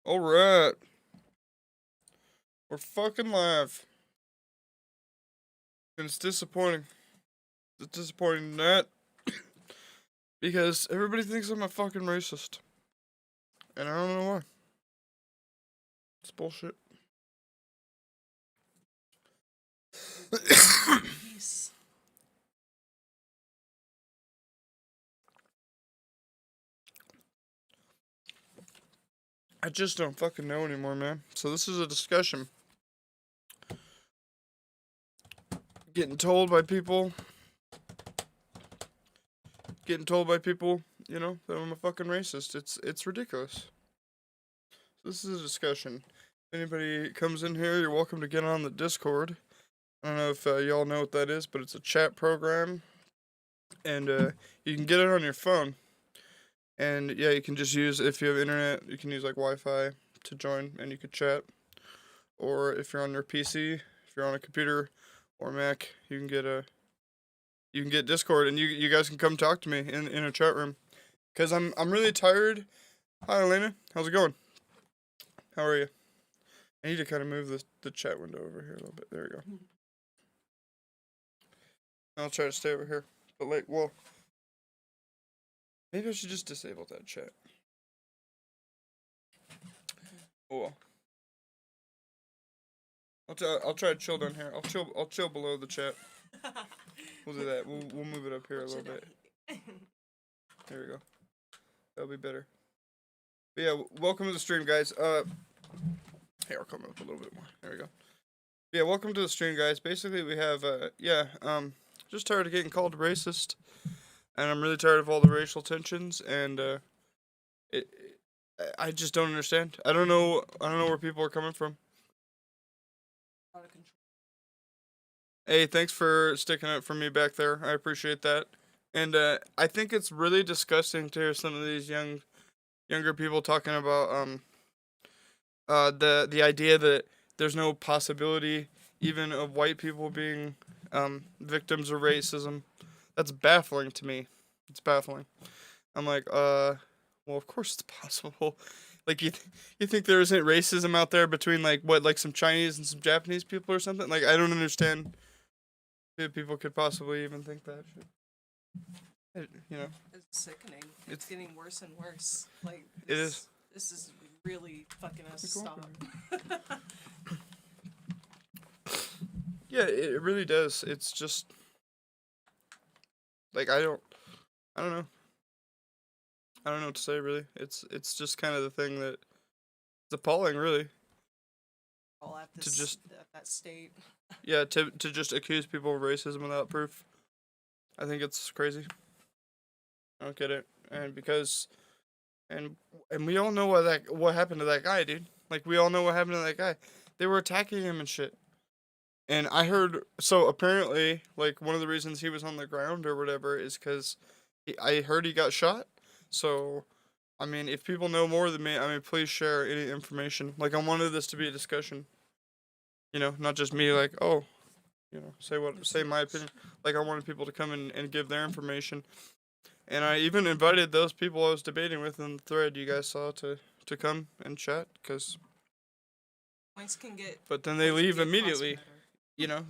Alright. We're fucking live. And it's disappointing. It's disappointing that because everybody thinks I'm a fucking racist. And I don't know why. It's bullshit. Peace. I just don't fucking know anymore, man. So this is a discussion. Getting told by people, you know, that I'm a fucking racist. It's ridiculous. This is a discussion. If anybody comes in here, you're welcome to get on the Discord. I don't know if y'all know what that is, but it's a chat program. And you can get it on your phone. And yeah, you can just use, if you have internet, you can use like Wi-Fi to join and you could chat. Or if you're on your PC, if you're on a computer or Mac, you can get Discord and you guys can come talk to me in a chat room. Cause I'm really tired. Hi Elena, how's it going? How are you? I need to kind of move the chat window over here a little bit. There we go. I'll try to stay over here. But like, well, maybe I should just disable that chat. Oh well. I'll try to chill down here. I'll chill below the chat. We'll do that. We'll move it up here a little bit. There we go. That'll be better. But yeah, welcome to the stream, guys. Hey, I'll come up a little bit more. There we go. Yeah, welcome to the stream, guys. Basically, we have just tired of getting called racist, and I'm really tired of all the racial tensions, and I just don't understand. I don't know where people are coming from. Out of control. Hey, thanks for sticking up for me back there. I appreciate that. And I think it's really disgusting to hear some of these younger people talking about the idea that there's no possibility even of white people being victims of racism. That's baffling to me. It's baffling. I'm like, well, of course it's possible. Like you think there isn't racism out there between like some Chinese and some Japanese people or something? Like I don't understand if people could possibly even think that shit. You know, It's sickening. It's It's- getting worse and worse. Like It is. This is really fucking us Go on stop. yeah, it really does. It's just like I don't know. I don't know what to say really. It's just kind of the thing that it's appalling really. All at To this just- at that state. Yeah, to just accuse people of racism without proof. I think it's crazy. I don't get it. And because and we all know what happened to that guy, dude. Like we all know what happened to that guy. They were attacking him and shit. And I heard so apparently like one of the reasons he was on the ground or whatever is cuz I heard he got shot. So I mean, if people know more than me, I mean, please share any information. Like I wanted this to be a discussion. You know, not just me like, "Oh, you know, say my opinion." Like I wanted people to come and give their information. And I even invited those people I was debating with in the thread you guys saw to come and chat cuz Points can get. but then they leave get cost immediately, better. you know,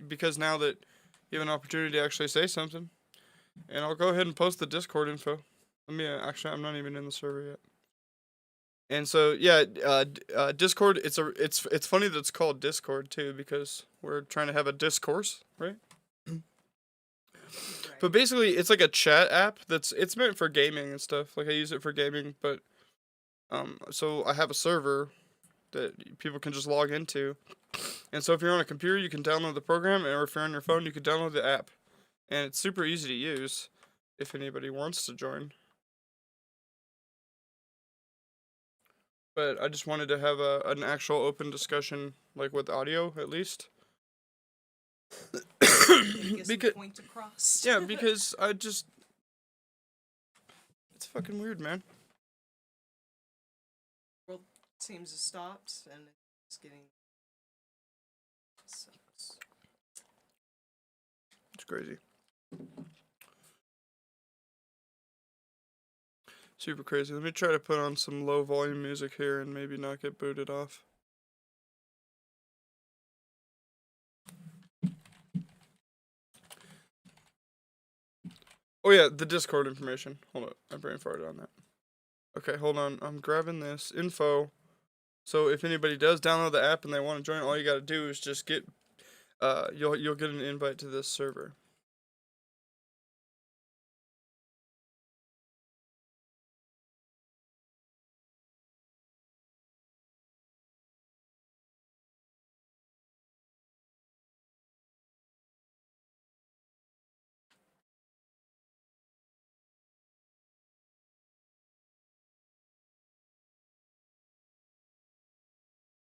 because now that you have an opportunity to actually say something. And I'll go ahead and post the Discord info. Let me actually I'm not even in the server yet. And so yeah, Discord. It's funny that it's called Discord too because we're trying to have a discourse, right? Right. But basically, it's like a chat app it's meant for gaming and stuff. Like I use it for gaming, but so I have a server that people can just log into. And so if you're on a computer, you can download the program, or if you're on your phone, you can download the app, and it's super easy to use. If anybody wants to join. But I just wanted to have an actual open discussion, like with audio at least. Get some because point across. yeah, because I just it's fucking weird, man. World seems to stopped and it's getting. Sucks. It's crazy. Super crazy. Let me try to put on some low volume music here and maybe not get booted off. Oh yeah, the Discord information. Hold up, I brain farted on that. Okay, hold on. I'm grabbing this info. So if anybody does download the app and they want to join, all you gotta do is just get you'll get an invite to this server.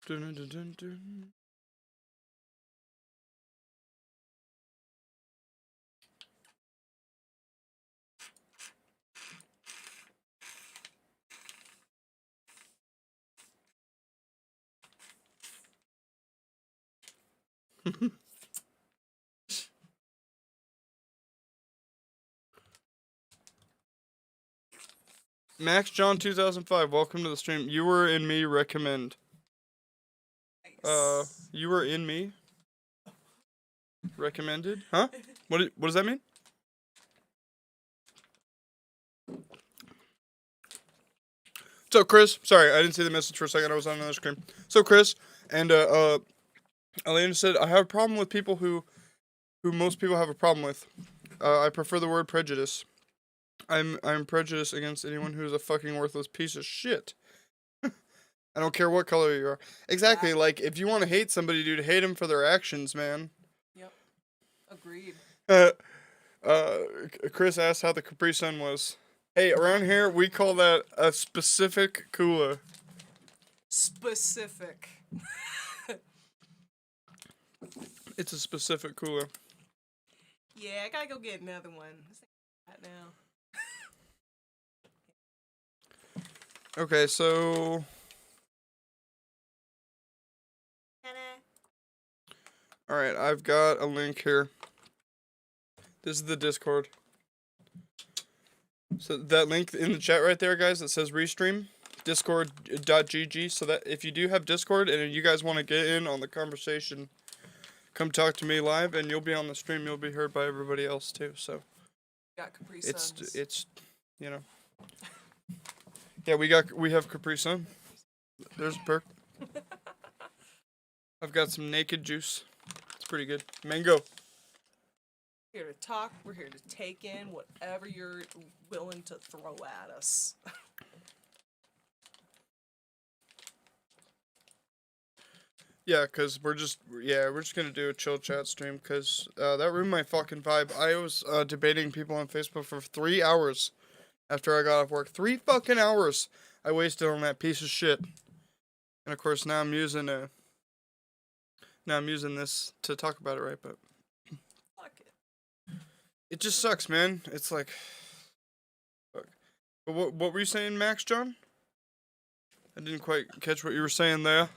Dun, dun, dun, dun, dun. Max John 2005, welcome to the stream. You were in me recommend. Nice. You were in me recommended? Huh? What does that mean? So Chris, sorry, I didn't see the message for a second. I was on another screen. So Chris and Elena said I have a problem with people who most people have a problem with. I prefer the word prejudice. I'm prejudiced against anyone who's a fucking worthless piece of shit. I don't care what color you are. Exactly. Yeah. Like if you want to hate somebody, dude, hate them for their actions, man. Yep. Agreed. Chris asked how the Capri Sun was. Hey, around here we call that a specific cooler. Specific. It's a specific cooler. Yeah, I gotta go get another one. This ain't that now. Okay, so all right, I've got a link here. This is the Discord. So that link in the chat right there, guys, that says Restream, discord.gg. So that if you do have Discord and you guys want to get in on the conversation, come talk to me live, and you'll be on the stream. You'll be heard by everybody else too. So Got Capri Suns. it's you know. Yeah, we have Capri Sun. There's a perk. I've got some naked juice. It's pretty good. Mango. Here to talk. We're here to take in whatever you're willing to throw at us. Yeah, cause we're just gonna do a chill chat stream, cause that ruined my fucking vibe. I was debating people on Facebook for 3 hours after I got off work. 3 fucking hours I wasted on that piece of shit. And of course now I'm using this to talk about it, right? But Fuck it. it just sucks, man. It's like, fuck. But what were you saying, Max John? I didn't quite catch what you were saying there.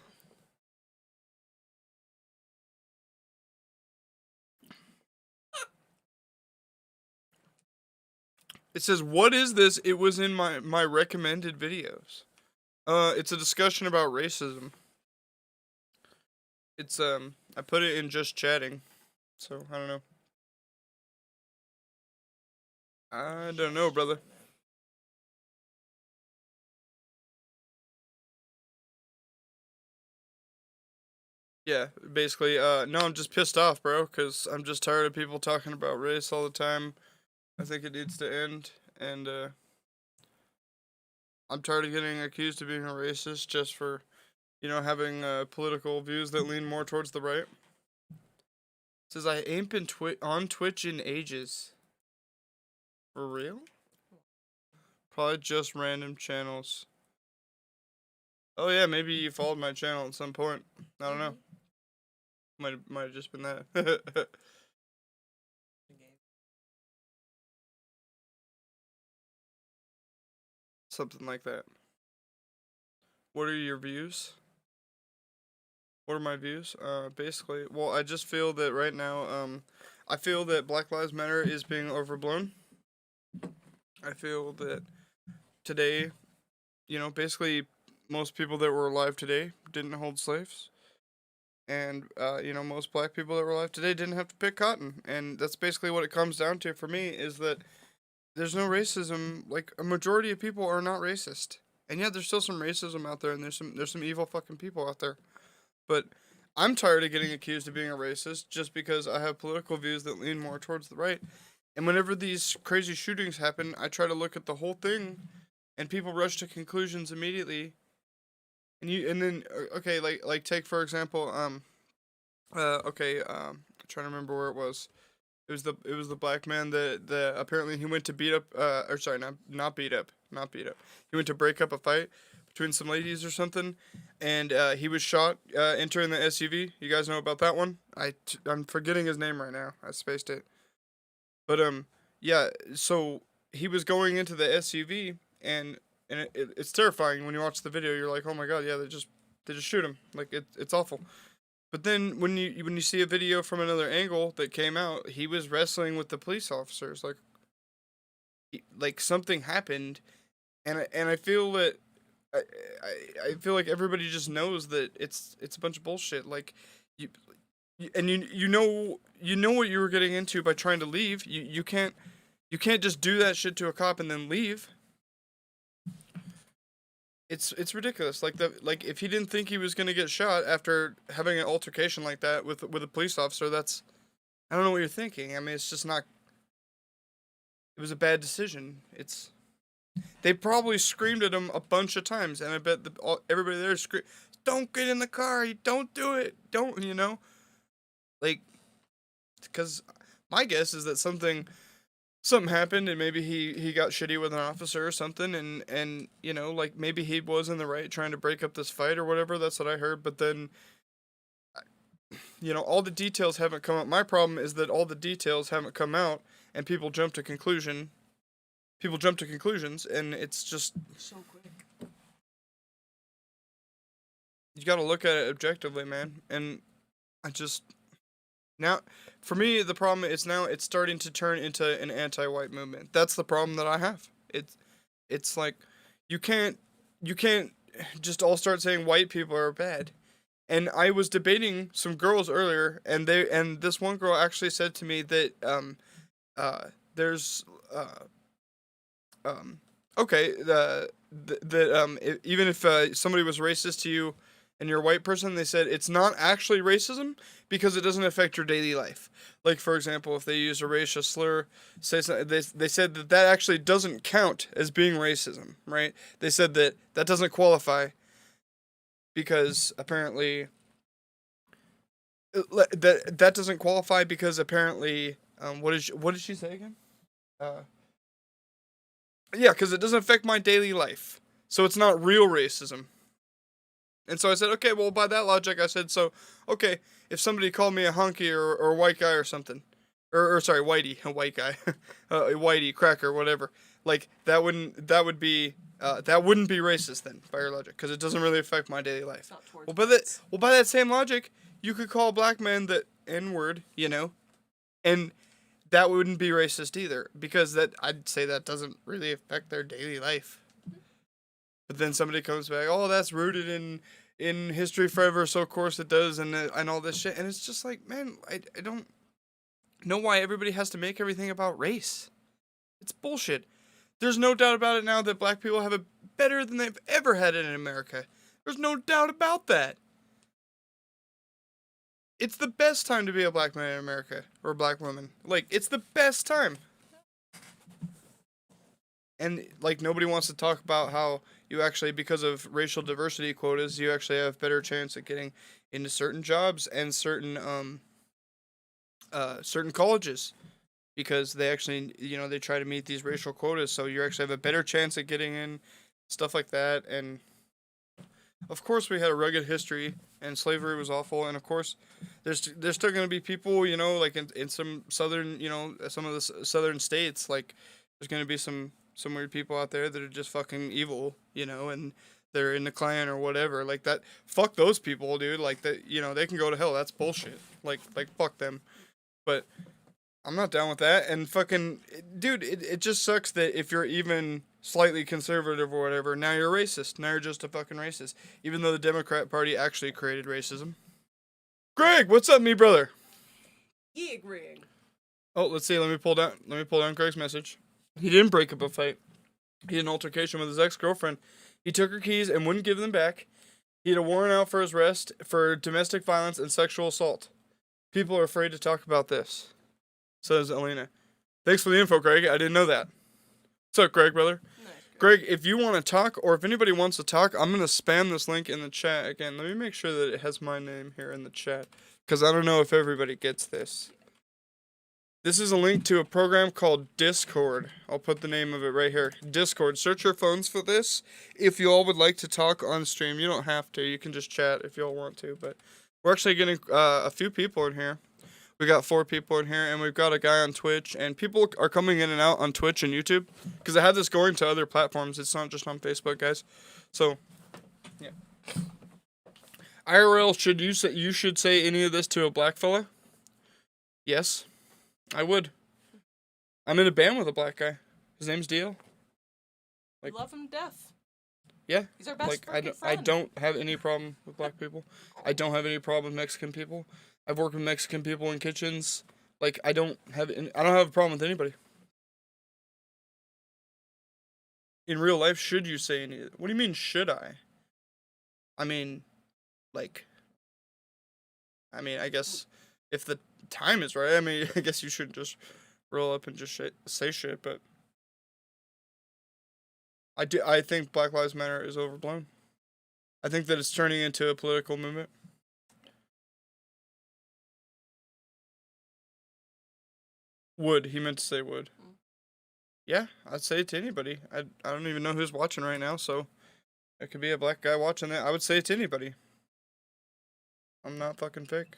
It says, "What is this?" It was in my recommended videos. It's a discussion about racism. It's I put it in just chatting, so I don't know. I don't know, brother. Yeah, basically, no, I'm just pissed off, bro, because I'm just tired of people talking about race all the time. I think it needs to end, and I'm tired of getting accused of being a racist just for, having political views that lean more towards the right. It says I ain't been on Twitch in ages. For real? Probably just random channels. Oh yeah, maybe you followed my channel at some point. I don't know. Might have just been that. Something like that. What are your views? What are my views? Basically, well, I just feel that right now, I feel that Black Lives Matter is being overblown. I feel that today, basically most people that were alive today didn't hold slaves. And, most black people that were alive today didn't have to pick cotton. And that's basically what it comes down to for me is that there's no racism. Like, a majority of people are not racist. And yeah, there's still some racism out there, and there's some evil fucking people out there. But I'm tired of getting accused of being a racist just because I have political views that lean more towards the right. And whenever these crazy shootings happen, I try to look at the whole thing, and people rush to conclusions immediately. And then okay, like take for example, I'm trying to remember where it was. It was the black man that apparently he went to beat up or sorry, not beat up, not beat up. He went to break up a fight between some ladies or something, and he was shot entering the SUV. You guys know about that one? I'm forgetting his name right now. I spaced it. But yeah. So he was going into the SUV, and it's terrifying when you watch the video. You're like, oh my god, yeah, they just shoot him. Like it's awful. But then when you see a video from another angle that came out, he was wrestling with the police officers. Like something happened, and I feel that I feel like everybody just knows that it's a bunch of bullshit. Like you know what you were getting into by trying to leave. You can't just do that shit to a cop and then leave. It's ridiculous. Like if he didn't think he was gonna get shot after having an altercation like that with a police officer, I don't know what you're thinking. I mean, it's just not. It was a bad decision. They probably screamed at him a bunch of times, and I bet everybody there screamed, "Don't get in the car! Don't do it! Don't like." Because my guess is that something happened, and maybe he got shitty with an officer or something, and like maybe he was in the right trying to break up this fight or whatever. That's what I heard. But then all the details haven't come out. My problem is that all the details haven't come out, and people jump to conclusions, and it's just So quick. you got to look at it objectively, man. And I just now, for me, the problem is now it's starting to turn into an anti-white movement. That's the problem that I have. It's like you can't just all start saying white people are bad. And I was debating some girls earlier, and this one girl actually said to me that there's okay, even if somebody was racist to you and you're a white person, they said it's not actually racism because it doesn't affect your daily life. Like, for example, if they use a racial slur, they said that actually doesn't count as being racism, right? They said that doesn't qualify because apparently that doesn't qualify because apparently what did she say again? Yeah, because it doesn't affect my daily life, so it's not real racism. And so I said, okay, well, by that logic, I said, so, okay, if somebody called me a hunky or a white guy or something, or sorry, whitey, a white guy, a whitey, cracker, whatever, like, that wouldn't be racist then, by your logic, because it doesn't really affect my daily life. It's not towards Well, by that same logic, you could call a black man the N-word, and that wouldn't be racist either, because I'd say that doesn't really affect their daily life. But then somebody comes back, oh, that's rooted in history forever, so of course it does, and all this shit. And it's just like, man, I don't know why everybody has to make everything about race. It's bullshit. There's no doubt about it now that black people have it better than they've ever had it in America. There's no doubt about that. It's the best time to be a black man in America, or a black woman. Like, it's the best time. And, like, nobody wants to talk about how you actually, because of racial diversity quotas, you actually have better chance at getting into certain jobs and certain colleges. Because they actually, they try to meet these racial quotas, so you actually have a better chance at getting in, stuff like that. And, of course, we had a rugged history, and slavery was awful. And, of course, there's still going to be people, like in some southern, some of the southern states, like, there's going to be some weird people out there that are just fucking evil, and they're in the Klan or whatever. Like that, fuck those people, dude. Like that, they can go to hell. That's bullshit. Like fuck them. But I'm not down with that. And fucking, dude, it just sucks that if you're even slightly conservative or whatever, now you're racist. Now you're just a fucking racist. Even though the Democrat Party actually created racism. Greg, what's up, me brother? Yeah, Greg. Oh, let's see. Let me pull down Greg's message. He didn't break up a fight. He had an altercation with his ex-girlfriend. He took her keys and wouldn't give them back. He had a warrant out for his arrest for domestic violence and sexual assault. People are afraid to talk about this, says Elena. Thanks for the info, Greg. I didn't know that. What's up, Greg, brother? Nice, Greg, if you want to talk, or if anybody wants to talk, I'm going to spam this link in the chat again. Let me make sure that it has my name here in the chat, because I don't know if everybody gets this. This is a link to a program called Discord. I'll put the name of it right here. Discord. Search your phones for this. If you all would like to talk on stream, you don't have to. You can just chat if you all want to. But we're actually getting a few people in here. We got 4 people in here, and we've got a guy on Twitch. And people are coming in and out on Twitch and YouTube, because I have this going to other platforms. It's not just on Facebook, guys. So, yeah. IRL, you should say any of this to a black fella? Yes. I would. I'm in a band with a black guy. His name's DL. We love him to death. Yeah. He's our best I friend. don't have any problem with black people. I don't have any problem with Mexican people. I've worked with Mexican people in kitchens. Like, I don't have a problem with anybody. In real life, should you say any? What do you mean, should I? I mean, I guess if the time is right, I guess you should just roll up and just say shit, but I think Black Lives Matter is overblown. I think that it's turning into a political movement. Would. He meant to say would. Yeah, I'd say it to anybody. I don't even know who's watching right now, so it could be a black guy watching that. I would say it to anybody. I'm not fucking fake.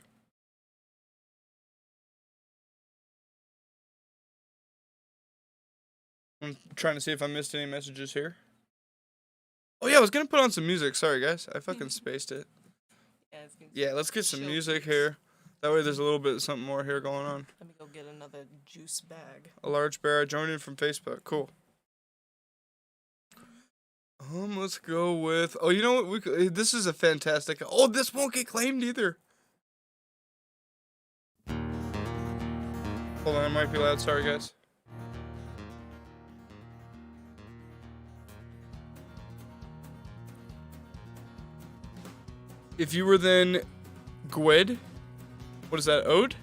I'm trying to see if I missed any messages here. Oh yeah, I was gonna put on some music. Sorry guys, I fucking spaced it. Yeah, let's get some music here. That way there's a little bit something more here going on. Let me go get another juice bag. A large bear. I joined in from Facebook. Cool. Let's go with. Oh, you know what? This is a fantastic. Oh, this won't get claimed either. Hold on, it might be loud. Sorry, guys. If you were then Gwed, what is that? Ode?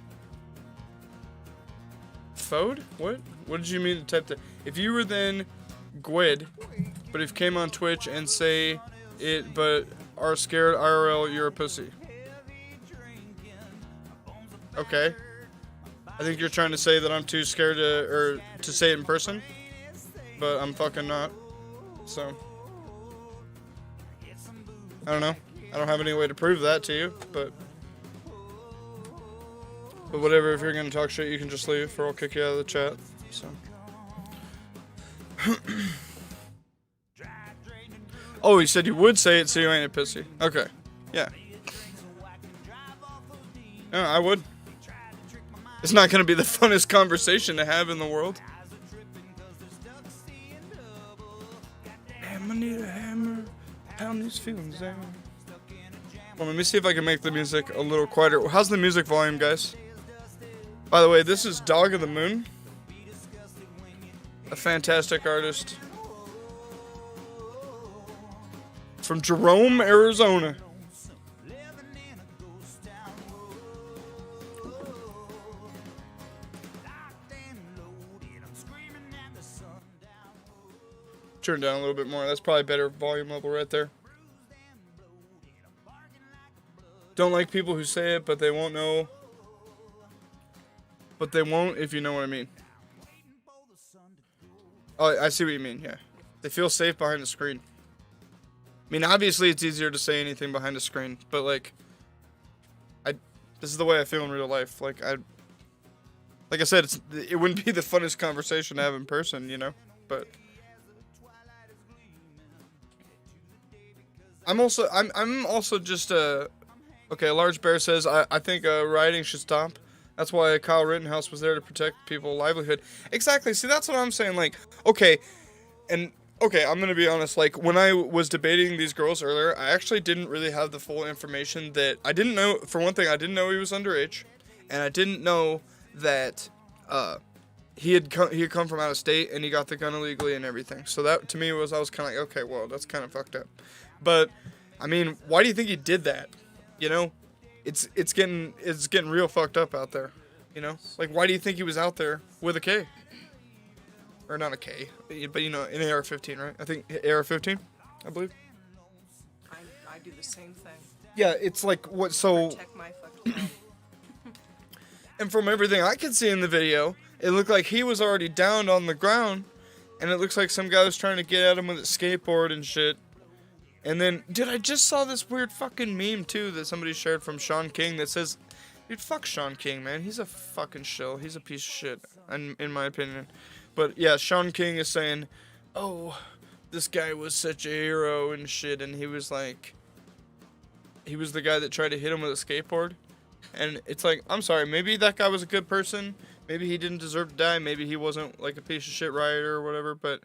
Fode? What? What did you mean to type that? If you were then Gwed, but if you came on Twitch and say it, but are scared IRL, you're a pussy. Okay. I think you're trying to say that I'm too scared to say it in person, but I'm fucking not. So, I don't know. I don't have any way to prove that to you, but whatever. If you're gonna talk shit, you can just leave, or I'll kick you out of the chat. So. Oh, you said you would say it, so you ain't a pussy. Okay. Yeah. Yeah, I would. It's not gonna be the funnest conversation to have in the world. Damn, I need a hammer. Pound these feelings down. Well, let me see if I can make the music a little quieter. How's the music volume, guys? By the way, this is Dog of the Moon. A fantastic artist. From Jerome, Arizona. Turn down a little bit more. That's probably better volume level right there. Don't like people who say it, but they won't know. But they won't if you know what I mean. Oh, I see what you mean, yeah. They feel safe behind the screen. I mean, obviously it's easier to say anything behind a screen, but like, this is the way I feel in real life. Like I said, it wouldn't be the funnest conversation to have in person, you know, but. I'm also just okay, Large Bear says, I think rioting should stop. That's why Kyle Rittenhouse was there to protect people's livelihood. Exactly. See, that's what I'm saying. Like, okay, and okay, I'm gonna be honest. Like when I was debating these girls earlier, I actually didn't really have the full information that I didn't know. For one thing, I didn't know he was underage, and I didn't know that he had come from out of state and he got the gun illegally and everything. So that to me was I was kind of like, okay, well that's kind of fucked up. But I mean, why do you think he did that? You know, it's getting real fucked up out there. You know, like why do you think he was out there with a K? Or not a K, but you know, an AR-15, right? I think AR-15, I believe. I do the same thing. Yeah, it's like what so. Protect my fucking head. And from everything I could see in the video, it looked like he was already downed on the ground, and it looks like some guy was trying to get at him with a skateboard and shit. And then, dude, I just saw this weird fucking meme too that somebody shared from Sean King that says, "Dude, fuck Sean King, man. He's a fucking shill. He's a piece of shit, in my opinion." But yeah, Sean King is saying, "Oh, this guy was such a hero and shit," and he was like, he was the guy that tried to hit him with a skateboard. And it's like, I'm sorry, maybe that guy was a good person. Maybe he didn't deserve to die. Maybe he wasn't like a piece of shit rioter or whatever. But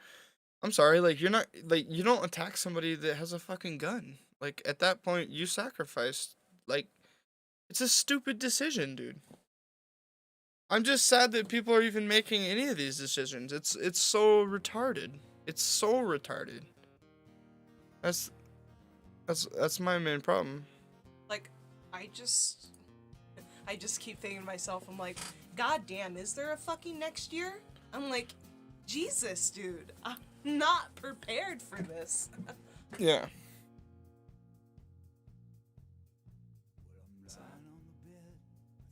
I'm sorry, like you're not like you don't attack somebody that has a fucking gun. Like at that point, you sacrificed. Like it's a stupid decision, dude. I'm just sad that people are even making any of these decisions. It's so retarded. It's so retarded. That's my main problem. Like, I just keep thinking to myself, I'm like, God damn, is there a fucking next year? I'm like, Jesus, dude, I'm not prepared for this. Yeah.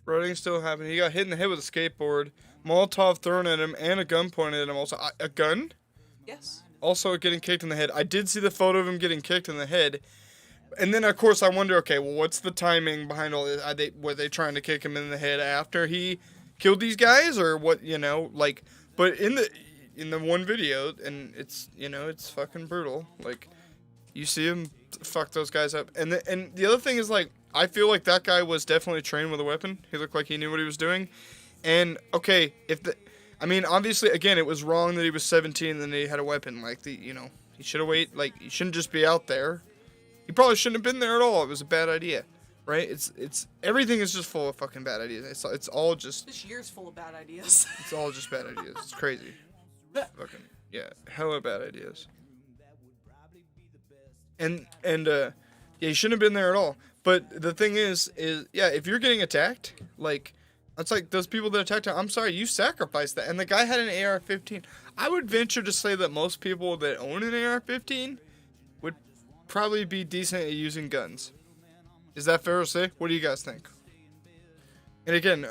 Running still happening. He got hit in the head with a skateboard, Molotov thrown at him, and a gun pointed at him. Also, a gun? Yes. Also getting kicked in the head. I did see the photo of him getting kicked in the head. And then, of course, I wonder, okay, well, what's the timing behind all this? Were they trying to kick him in the head after he killed these guys? Or what, you know, like, but in the one video, and it's, you know, it's fucking brutal. Like, you see him fuck those guys up. And the other thing is, like, I feel like that guy was definitely trained with a weapon. He looked like he knew what he was doing. And, okay, I mean, obviously, again, it was wrong that he was 17 and then he had a weapon. Like, you know, he should have waited. Like, he shouldn't just be out there. He probably shouldn't have been there at all. It was a bad idea, right? It's everything is just full of fucking bad ideas. It's all just. This year's full of bad ideas. It's all just bad ideas. It's crazy. Fucking yeah, hella bad ideas. And yeah, he shouldn't have been there at all. But the thing is yeah, if you're getting attacked, like, it's like those people that attacked him. I'm sorry, you sacrificed that. And the guy had an AR-15. I would venture to say that most people that own an AR-15 would probably be decent at using guns. Is that fair to say? What do you guys think? And again,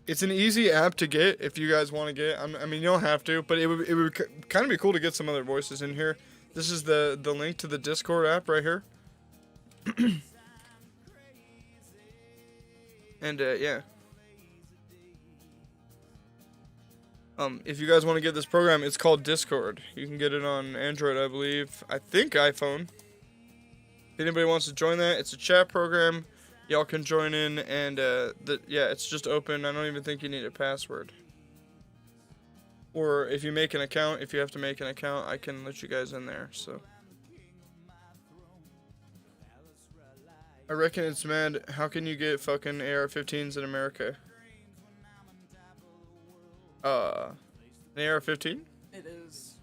it's an easy app to get if you guys want to get it. I mean, you don't have to, but it would kind of be cool to get some other voices in here. This is the link to the Discord app right here. And yeah. If you guys want to get this program, it's called Discord. You can get it on Android, I believe. I think iPhone. If anybody wants to join that, it's a chat program. Y'all can join in, and yeah, it's just open. I don't even think you need a password. Or if you make an account, if you have to make an account, I can let you guys in there. So I reckon it's mad. How can you get fucking AR-15s in America? An AR-15? It is.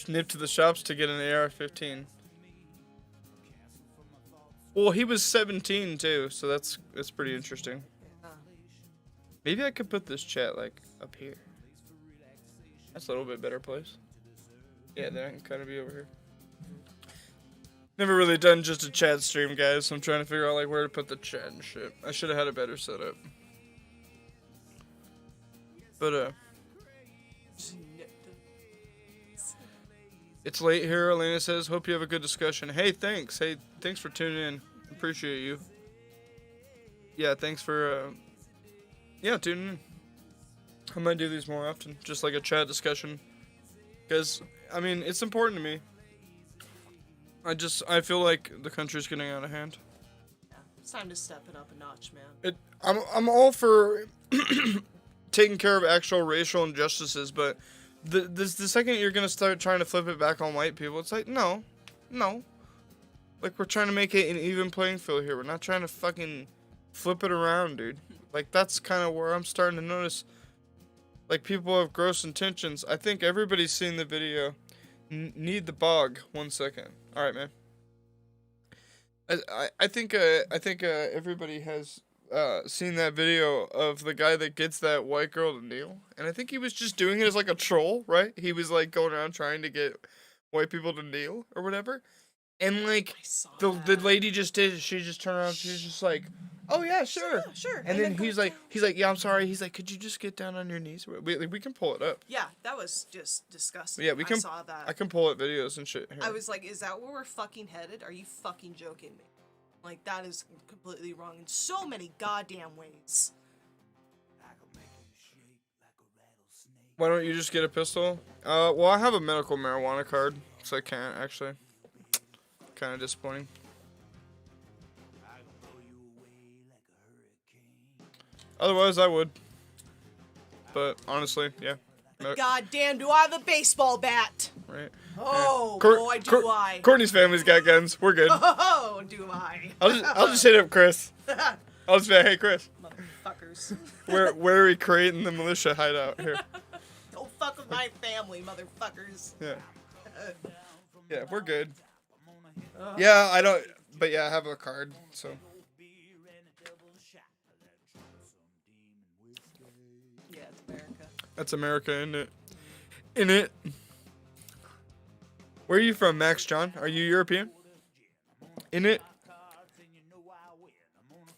Nip to the shops to get an AR-15. Well, he was 17 too, so that's pretty interesting. Yeah. Maybe I could put this chat like up here. That's a little bit better place. Yeah, then I can kind of be over here. Never really done just a chat stream, guys. So I'm trying to figure out like where to put the chat and shit. I should have had a better setup. But it's late here, Elena says. Hope you have a good discussion. Hey, thanks. Hey, thanks for tuning in. Appreciate you. Yeah, thanks for, yeah, tuning in. I might do these more often. Just like a chat discussion. Because, I mean, it's important to me. I feel like the country's getting out of hand. Yeah, it's time to step it up a notch, man. I'm all for taking care of actual racial injustices, but the second you're gonna start trying to flip it back on white people, it's like no. Like we're trying to make it an even playing field here. We're not trying to fucking flip it around, dude. Like that's kind of where I'm starting to notice. Like people have gross intentions. I think everybody's seen the video. Need the bog. 1 second. All right, man. I think everybody has seen that video of the guy that gets that white girl to kneel, and I think he was just doing it as like a troll, right? He was like going around trying to get white people to kneel or whatever, and like I saw the that. lady just did. She just turned around. She's just like, "Oh yeah, sure." Sure. And then go he's like, "Yeah, I'm sorry." He's like, "Could you just get down on your knees?" We can pull it up. yeah, that was just disgusting. Yeah, we can. I saw that. I can pull up videos and shit. Here. I was like, is that where we're fucking headed? Are you fucking joking me? Like, that is completely wrong in so many goddamn ways. Why don't you just get a pistol? Well, I have a medical marijuana card, so I can't actually. Kind of disappointing. Otherwise, I would. But honestly, yeah. No, Goddamn, do I have a baseball bat? right. Oh, boy, do I. Courtney's family's got guns. We're good. Oh, do I. I'll just hit up Chris. I'll just be like, hey, Chris, Motherfuckers. where are we creating the militia hideout here? Don't fuck with my family, motherfuckers. Yeah. Yeah, we're good. Yeah, I don't. But yeah, I have a card, so. Yeah, it's America. That's America, isn't it? In it. Where are you from, Max John? Are you European? In it?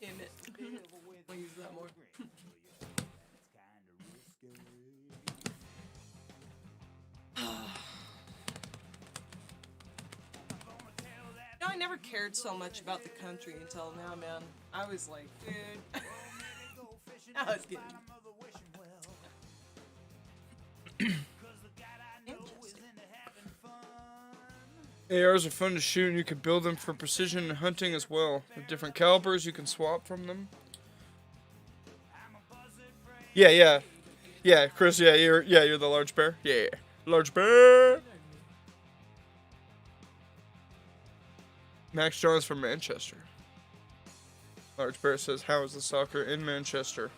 In it. We'll use that more. No, I never cared so much about the country until now, man. I was like, dude. I was getting. Interesting. ARs are fun to shoot, and you can build them for precision hunting as well. With different calibers, you can swap from them. Yeah, Chris. Yeah, you're the large bear. Yeah, large bear. Max John's from Manchester. Large bear says, "How is the soccer in Manchester?"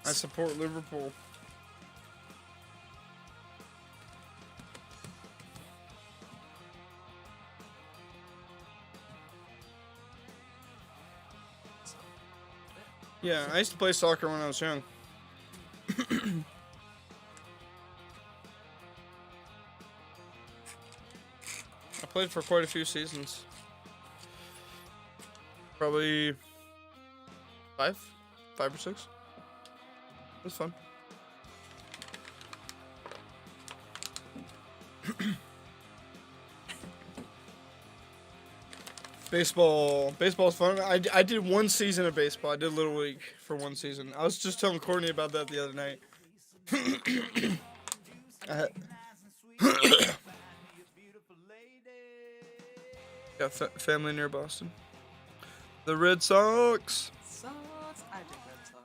I support Liverpool. Yeah, I used to play soccer when I was young. I played for quite a few seasons. Probably 5 or 6. It was fun. Baseball's fun. I did one season of baseball. I did Little League for one season. I was just telling Courtney about that the other night. Got family near Boston. The Red Sox. Sucks. I did Red Sox.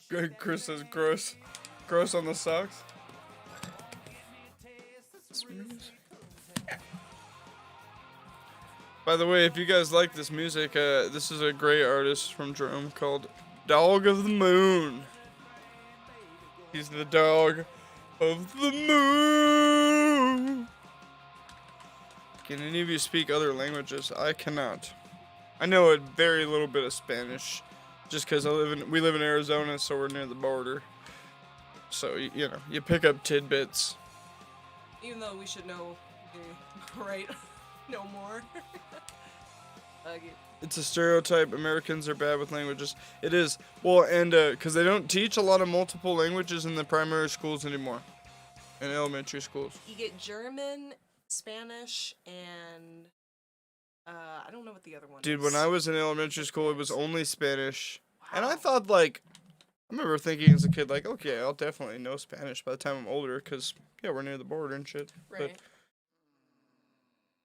Gross. Chris says gross. Gross on the socks. By the way, if you guys like this music, this is a great artist from Jerome called Dog of the Moon. He's the dog of the moon. Can any of you speak other languages? I cannot. I know a very little bit of Spanish. just because we live in Arizona, so we're near the border. So you know, you pick up tidbits. Even though we should know, right? No more. It's a stereotype. Americans are bad with languages. It is. Well, and because they don't teach a lot of multiple languages in the primary schools anymore, in elementary schools. You get German, Spanish, and I don't know what the other one is. Dude, when I was in elementary school, it was only Spanish, and I Wow. thought like, I remember thinking as a kid like, okay, I'll definitely know Spanish by the time I'm older, because yeah, we're near the border and shit. Right.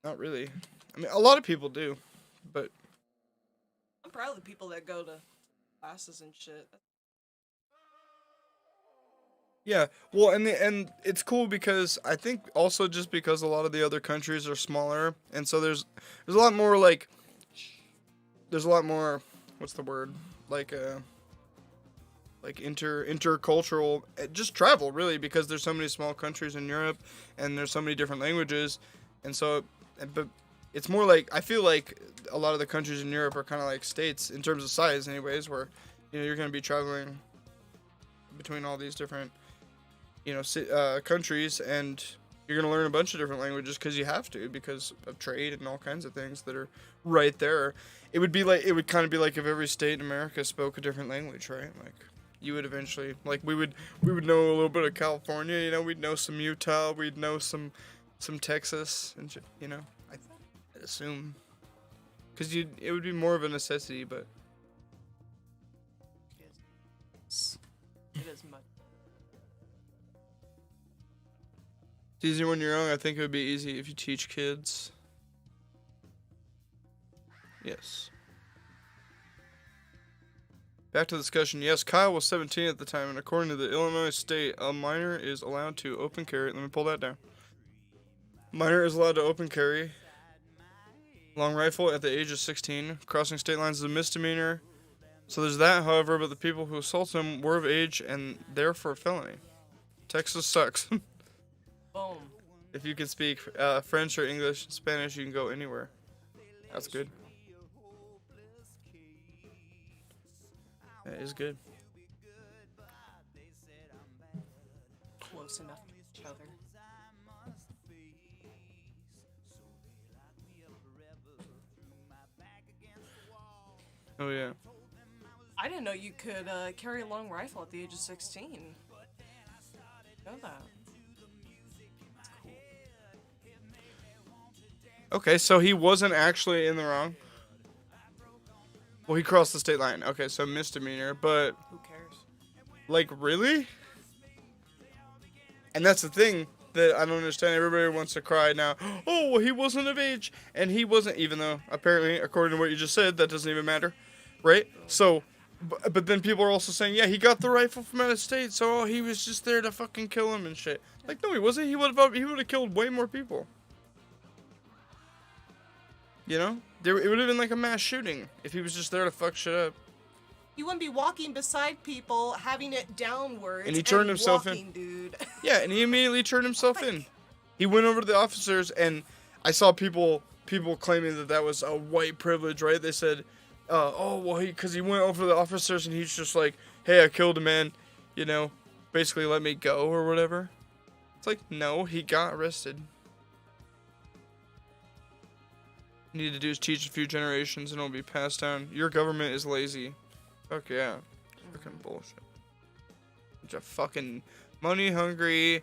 But not really. I mean, a lot of people do, but. I'm proud of the people that go to classes and shit. Yeah, well, and it's cool because I think also just because a lot of the other countries are smaller, and so there's a lot more like there's a lot more what's the word like intercultural just travel really, because there's so many small countries in Europe and there's so many different languages, and so but it's more like I feel like a lot of the countries in Europe are kind of like states in terms of size anyways, where you know you're going to be traveling between all these different countries, and you're going to learn a bunch of different languages because you have to, because of trade and all kinds of things that are right there. It would kind of be like if every state in America spoke a different language, right? Like you would eventually, like we would know a little bit of California, you know, we'd know some Utah, we'd know some Texas, and you know, I'd assume, because it would be more of a necessity, but It is much. it's easier when you're young. I think it would be easy if you teach kids. Yes. Back to the discussion. Yes, Kyle was 17 at the time, and according to the Illinois state, a minor is allowed to open carry. Let me pull that down. Minor is allowed to open carry long rifle at the age of 16. Crossing state lines is a misdemeanor. So there's that, however, but the people who assaulted him were of age and therefore a felony. Texas sucks. Boom. If you can speak French or English, Spanish, you can go anywhere. That's good. That is good. Close enough to each other. Oh yeah. I didn't know you could carry a long rifle at the age of 16. Know that. Okay, so he wasn't actually in the wrong. Well, he crossed the state line. Okay, so misdemeanor, but Who cares? like really? And that's the thing that I don't understand. Everybody wants to cry now. Oh, well, he wasn't of age, and he wasn't. Even though apparently, according to what you just said, that doesn't even matter, right? So, but then people are also saying, yeah, he got the rifle from out of state, so he was just there to fucking kill him and shit. Like, no, he wasn't. He would have killed way more people. You know, it would have been like a mass shooting if he was just there to fuck shit up. You wouldn't be walking beside people, having it downwards, And he turned himself walking, in. dude. Yeah, and he immediately turned himself in. He went over to the officers, and I saw people claiming that was a white privilege, right? They said, oh, well, because he went over to the officers, and he's just like, hey, I killed a man, you know, basically let me go or whatever. It's like, no, he got arrested. You need to do is teach a few generations, and it'll be passed down. Your government is lazy. Fuck yeah. Fucking bullshit. Bunch of fucking money hungry.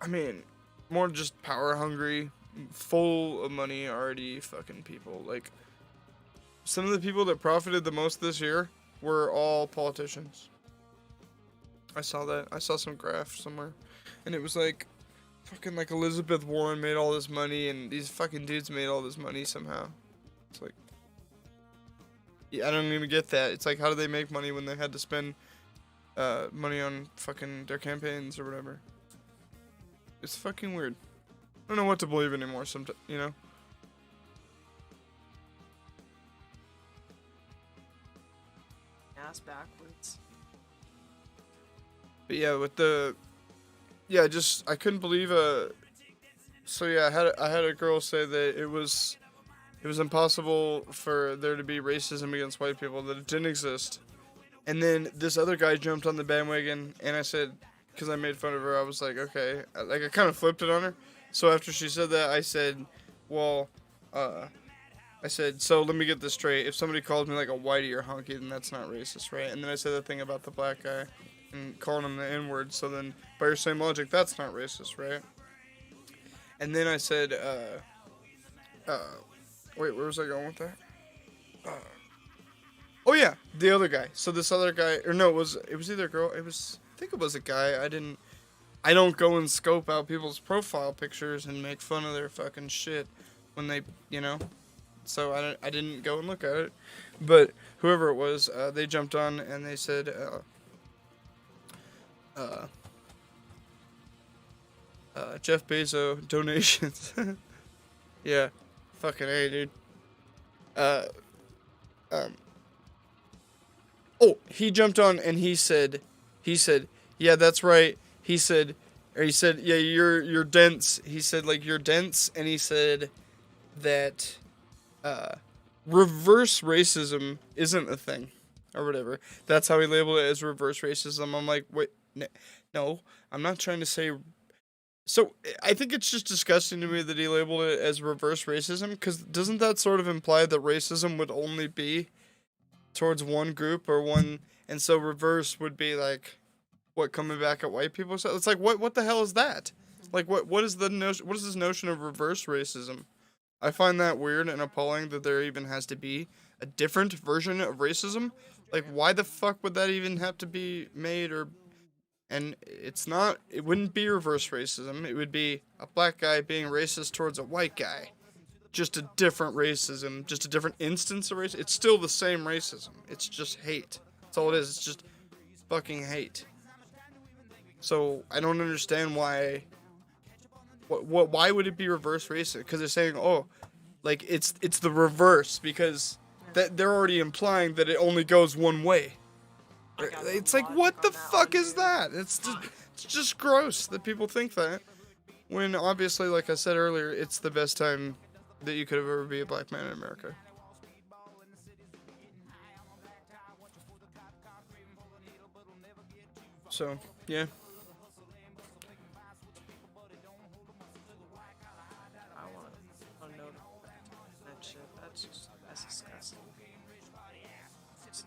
I mean, more just power hungry. Full of money already fucking people. Like, some of the people that profited the most this year were all politicians. I saw that. I saw some graph somewhere. And it was like, fucking like Elizabeth Warren made all this money, and these fucking dudes made all this money somehow. It's like, yeah, I don't even get that. It's like, how do they make money when they had to spend money on fucking their campaigns or whatever? It's fucking weird. I don't know what to believe anymore. Sometimes, you know. Ass backwards. But yeah, I couldn't believe so yeah, I had a girl say that it was it was impossible for there to be racism against white people, that it didn't exist. And then this other guy jumped on the bandwagon, and I said, because I made fun of her, I was like, okay, like I kind of flipped it on her. So after she said that, I said, well, I said, so let me get this straight. If somebody calls me like a whitey or hunky, then that's not racist, right? And then I said that thing about the black guy and calling him the N-word. So then, by your same logic, that's not racist, right? And then I said, wait, where was I going with that? Oh yeah, the other guy. So this other guy, or no, it was either a girl. I think it was a guy. I don't go and scope out people's profile pictures and make fun of their fucking shit when they, So I didn't go and look at it, but whoever it was, they jumped on and they said, Jeff Bezos donations. Yeah, fucking A, dude. Oh, he jumped on and he said, yeah, that's right. He said, yeah, you're dense. He said, like, you're dense, and he said that, reverse racism isn't a thing, or whatever. That's how he labeled it, as reverse racism. I'm like, wait, no, I'm not trying to say. So I think it's just disgusting to me that he labeled it as reverse racism, because doesn't that sort of imply that racism would only be towards one group or one, and so reverse would be like, what, coming back at white people? So it's like, what the hell is that? Like, what is the notion? What is this notion of reverse racism? I find that weird and appalling that there even has to be a different version of racism. Like, why the fuck would that even have to be made? And it wouldn't be reverse racism. It would be a black guy being racist towards a white guy. Just a different racism, just a different instance of racism. It's still the same racism. It's just hate. That's all it is. It's just fucking hate. So I don't understand why. Why would it be reverse racist? Because they're saying, oh, like it's the reverse, because that they're already implying that it only goes one way. It's like, what the fuck is that? It's just gross that people think that. When obviously, like I said earlier, it's the best time that you could have ever be a black man in America. So, yeah. I want to know that shit. That's disgusting.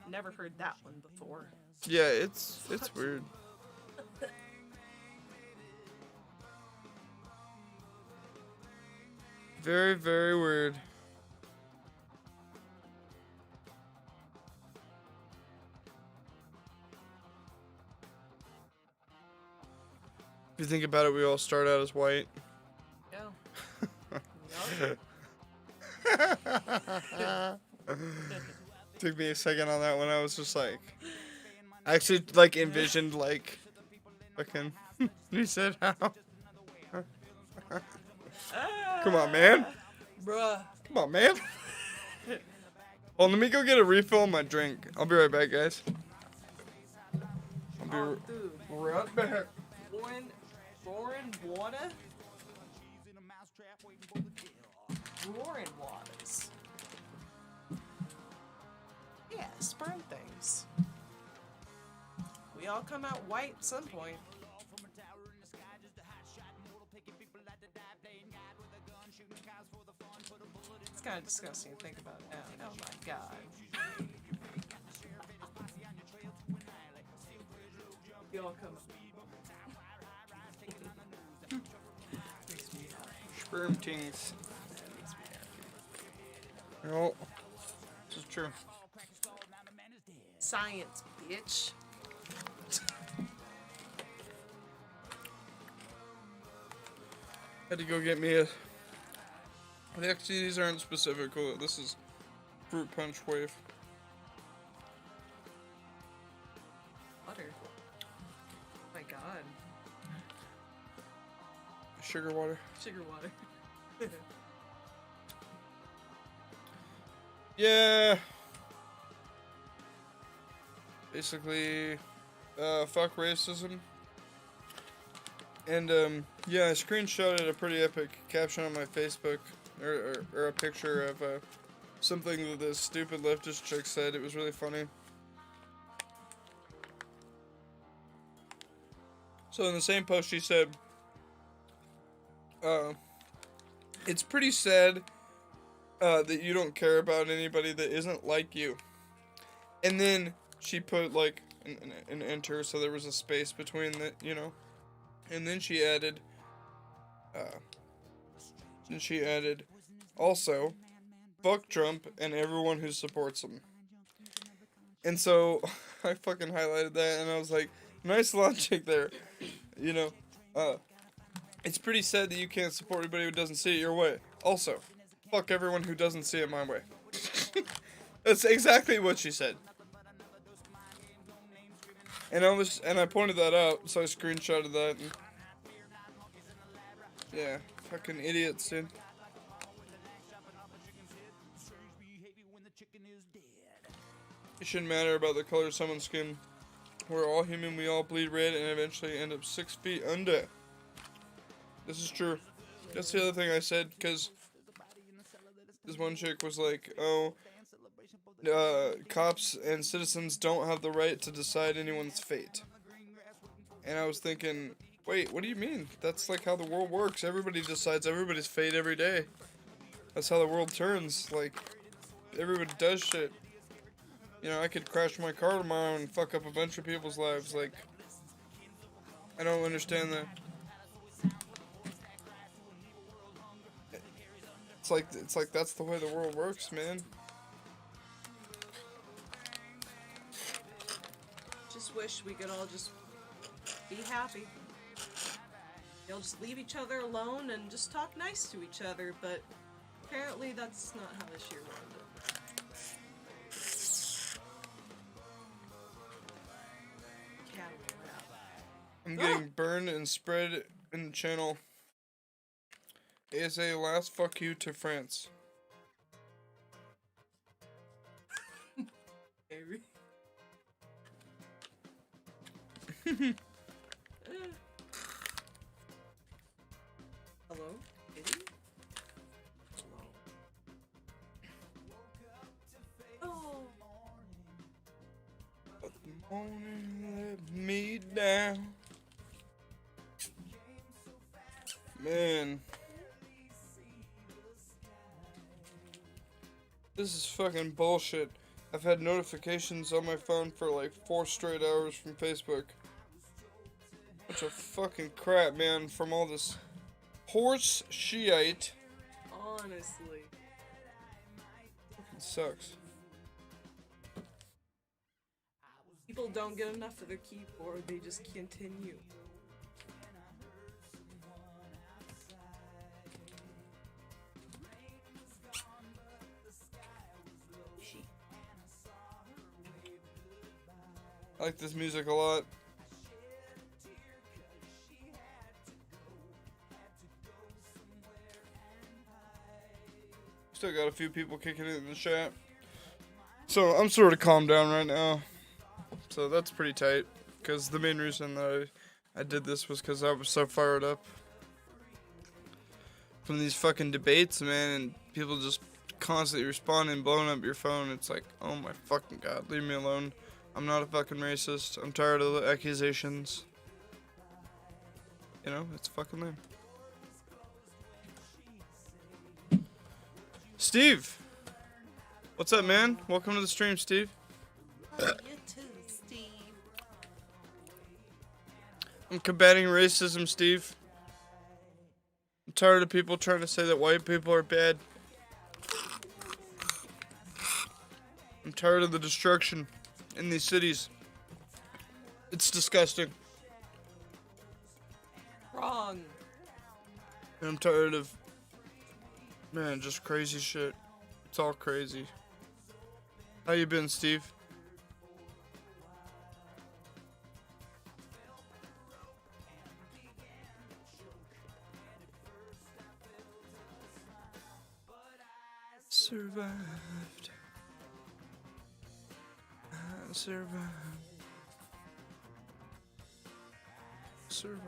Never heard that one before. Yeah, it's weird. Very, very weird. If you think about it, we all start out as white. Yeah. Took me a second on that one. I was just like, I actually like envisioned like, fucking. He said how. Come on, man. Bruh. Come on, man. Well, let me go get a refill on my drink. I'll be right back, guys. I'll be Dude. right back. Roaring water? Roaring waters. Yeah, sperm things. We all come out white at some point. It's kind of disgusting to think about now. Oh my god. We all come Sperm tings. No, this is true. science, bitch. Had to go get me a. Actually, these aren't specific. This is fruit punch wave. Water. Oh my god. Sugar water. Sugar water. Yeah. Basically, fuck racism. And, yeah, I screenshotted a pretty epic caption on my Facebook or a picture of something that this stupid leftist chick said. It was really funny. So in the same post, she said, "It's pretty sad that you don't care about anybody that isn't like you." And then she put like an enter, so there was a space between the, you know. And then she added, also, fuck Trump and everyone who supports him. And so I fucking highlighted that, and I was like, nice logic there. You know, it's pretty sad that you can't support anybody who doesn't see it your way. Also, fuck everyone who doesn't see it my way. That's exactly what she said. And I pointed that out, so I screenshotted that. And yeah, fucking idiots, dude. It shouldn't matter about the color of someone's skin. We're all human, we all bleed red, and eventually end up 6 feet under. This is true. That's the other thing I said, because this one chick was like, oh, cops and citizens don't have the right to decide anyone's fate. And I was thinking, wait, what do you mean? That's like how the world works. Everybody decides everybody's fate every day. That's how the world turns. Like, everybody does shit. You know, I could crash my car tomorrow and fuck up a bunch of people's lives. Like, I don't understand that. It's like that's the way the world works, man. Just wish we could all just be happy. They'll just leave each other alone and just talk nice to each other, but apparently that's not how this year went. I'm getting burned and spread in the channel. ASA last fuck you to France. Hello? Kitty? Oh. But the morning let me down. Man. This is fucking bullshit. I've had notifications on my phone for like 4 straight hours from Facebook. Bunch of fucking crap, man, from all this horse shite. Honestly. It sucks. People don't get enough of their keyboard, they just continue. I like this music a lot. Still got a few people kicking it in the chat. So I'm sort of calmed down right now. So that's pretty tight. Because the main reason that I did this was because I was so fired up from these fucking debates, man, and people just constantly responding, blowing up your phone. It's like, oh my fucking god, leave me alone. I'm not a fucking racist. I'm tired of the accusations. You know, it's fucking lame. Steve! What's up, man? Welcome to the stream, Steve. You too, Steve. I'm combating racism, Steve. I'm tired of people trying to say that white people are bad. I'm tired of the destruction in these cities. It's disgusting. Wrong. And I'm tired of, man, just crazy shit. It's all crazy. How you been, Steve? Survived. I survived. Survived.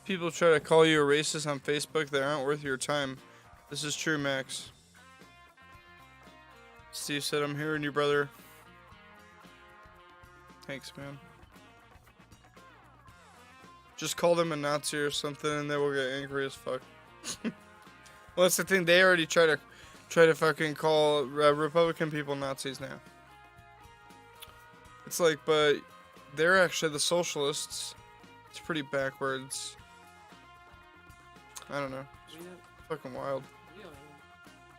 people try to call you a racist on Facebook, they aren't worth your time. This is true, Max. Steve said, I'm hearing you, brother. Thanks, man. Just call them a Nazi or something and they will get angry as fuck. Well, that's the thing. They already try to fucking call Republican people Nazis now. It's like, but they're actually the socialists. It's pretty backwards. I don't know. It's fucking wild.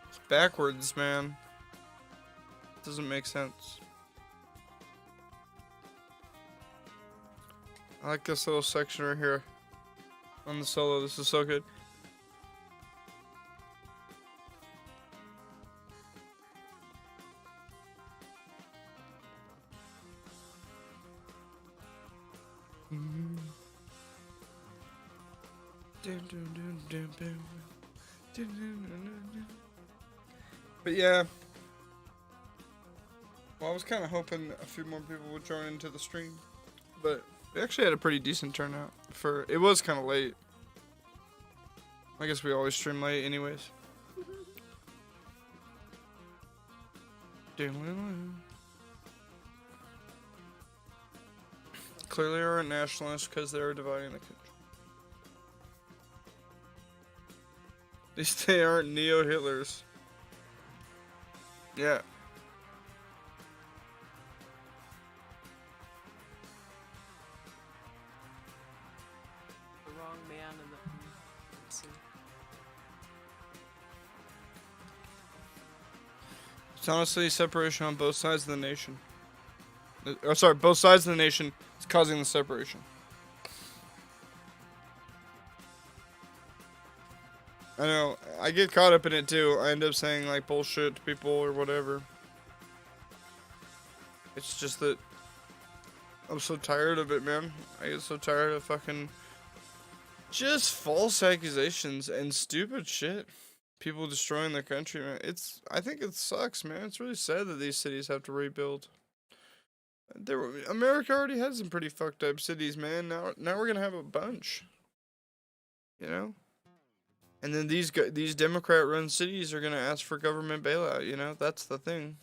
It's backwards, man. Doesn't make sense. I like this little section right here on the solo. This is so good. But yeah, well, I was kind of hoping a few more people would join into the stream, but we actually had a pretty decent turnout for. It was kind of late. I guess we always stream late, anyways. Clearly, are nationalists because they're dividing the country. At least they aren't neo-Hitlers. Yeah. The wrong man in the. Let's see. It's honestly separation on both sides of the nation. Or sorry, both sides of the nation is causing the separation. I know, I get caught up in it too. I end up saying like bullshit to people or whatever. It's just that I'm so tired of it, man. I get so tired of fucking just false accusations and stupid shit. People destroying their country, man. I think it sucks, man. It's really sad that these cities have to rebuild. America already has some pretty fucked up cities, man. Now we're gonna have a bunch. You know? And then these Democrat-run cities are gonna ask for government bailout. You know, that's the thing.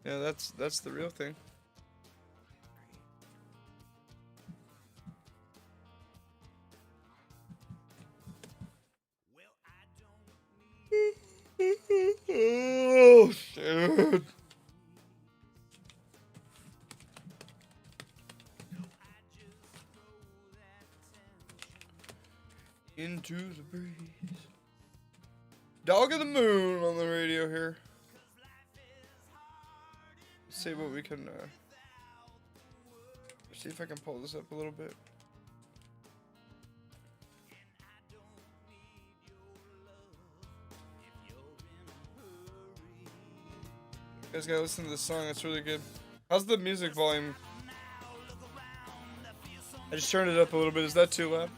Yeah, that's the real thing. Oh shit. Into the breeze. Dog of the Moon on the radio here. Let's see what we can see if I can pull this up a little bit. You guys gotta listen to this song, it's really good. How's the music volume? I just turned it up a little bit, is that too loud?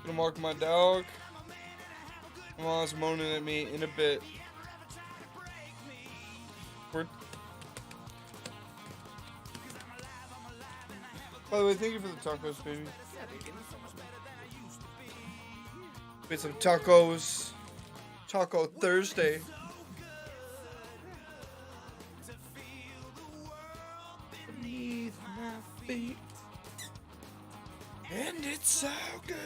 Gonna walk my dog. My mom's moaning at me in a bit. By the way, thank you for the tacos, baby. Made some tacos. Taco Thursday. Beneath my feet. And it's so good.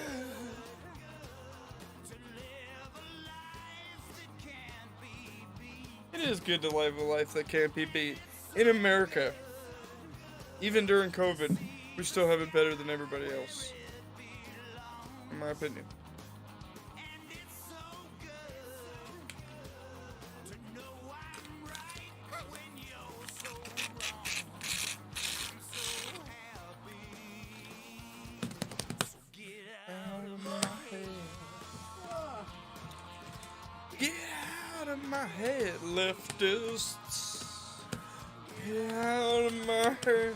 It is good to live a life that can't be beat. In America, even during COVID, we still have it better than everybody else. In my opinion. Get out of my head, leftists. Get out of my head.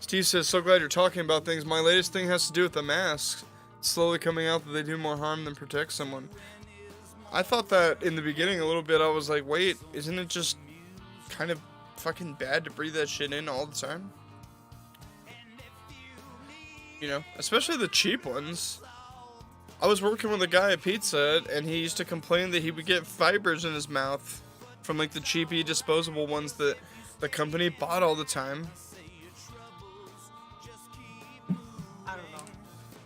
Steve says, so glad you're talking about things. My latest thing has to do with the masks. It's slowly coming out that they do more harm than protect someone. I thought that in the beginning a little bit. I was like, wait, isn't it just kind of fucking bad to breathe that shit in all the time? You know, especially the cheap ones. I was working with a guy at Pizza Hut, and he used to complain that he would get fibers in his mouth from like the cheapy disposable ones that the company bought all the time. I don't know.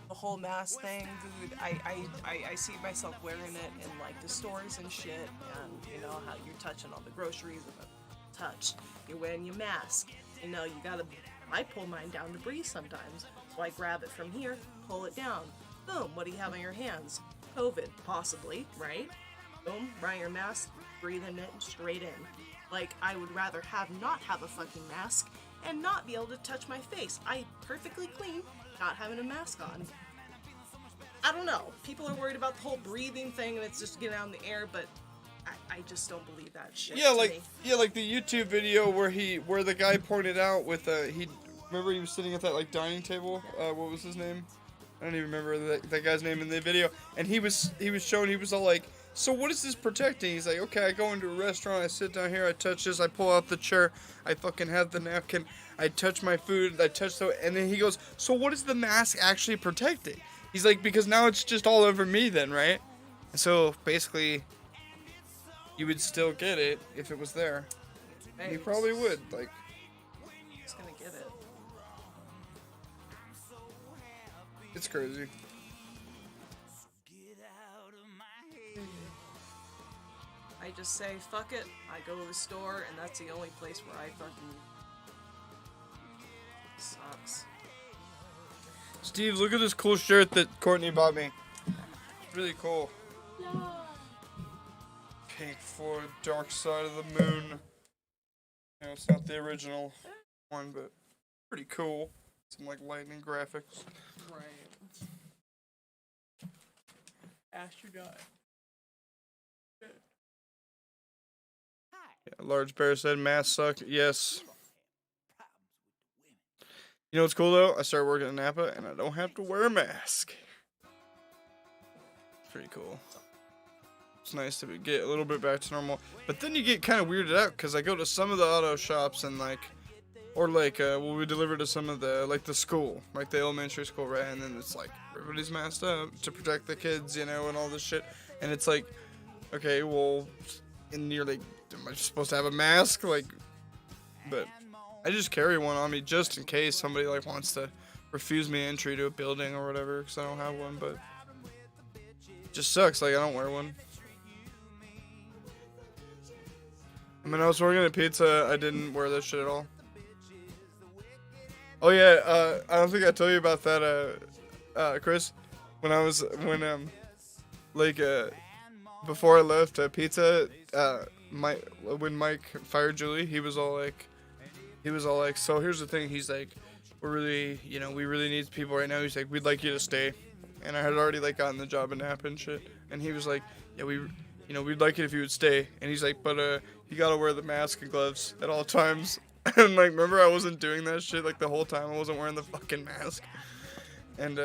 The whole mask thing, dude, I see myself wearing it in like the stores and shit, and you know how you're touching all the groceries with a touch. You're wearing your mask. You know, I pull mine down to breathe sometimes. So I grab it from here, pull it down. Boom, what do you have on your hands? COVID, possibly, right? Boom, wearing your mask, breathing it straight in. Like, I would rather not have a fucking mask and not be able to touch my face. I perfectly clean, not having a mask on. I don't know. People are worried about the whole breathing thing and it's just getting out in the air, but I just don't believe that shit. Yeah, to me. like the YouTube video where the guy pointed out with remember he was sitting at that like dining table. What was his name? I don't even remember that guy's name in the video. And he was showing. He was all like, "So what is this protecting?" He's like, "Okay, I go into a restaurant. I sit down here. I touch this. I pull out the chair. I fucking have the napkin. I touch my food. I touch the." And then he goes, "So what is the mask actually protecting?" He's like, "Because now it's just all over me, then, right?" And so basically, you would still get it if it was there. Hey, You probably would, like. just gonna get it. It's crazy. I just say, fuck it. I go to the store, and that's the only place where I fucking... Sucks. Steve, look at this cool shirt that Courtney bought me. It's really cool. Pink Floyd, Dark Side of the Moon. You know, it's not the original one, but pretty cool. Some like lightning graphics. Right. Astronaut. Yeah, Large Bear said masks suck. Yes. You know what's cool though? I started working at Napa and I don't have to wear a mask. Pretty cool. It's nice to get a little bit back to normal. But then you get kind of weirded out because I go to some of the auto shops and we deliver to some of the, like the school, like the elementary school, right? And then it's like, everybody's masked up to protect the kids, you know, and all this shit. And it's like, okay, well, and you're like, am I supposed to have a mask? Like, but I just carry one on me just in case somebody like wants to refuse me entry to a building or whatever because I don't have one, but it just sucks, like I don't wear one. I mean, I was working at Pizza, I didn't wear that shit at all. Oh yeah, I don't think I told you about that, Chris. Before I left Pizza, when Mike fired Julie, he was all like, so here's the thing. He's like, we really need people right now. He's like, we'd like you to stay. And I had already like gotten the job in Napa and shit. And he was like, yeah, we'd like it if you would stay. And he's like, but you gotta wear the mask and gloves at all times. And like, remember I wasn't doing that shit like the whole time. I wasn't wearing the fucking mask. And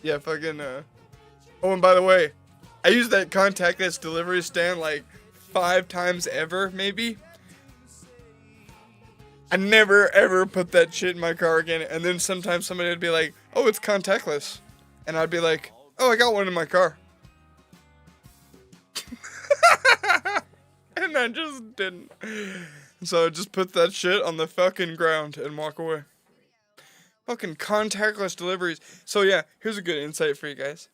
yeah, fucking. Oh, and by the way, I used that contactless delivery stand like 5 times ever, maybe. I never ever put that shit in my car again. And then sometimes somebody would be like, "Oh, it's contactless," and I'd be like, "Oh, I got one in my car." And I just didn't. So I just put that shit on the fucking ground and walk away. Fucking contactless deliveries. So yeah, here's a good insight for you guys.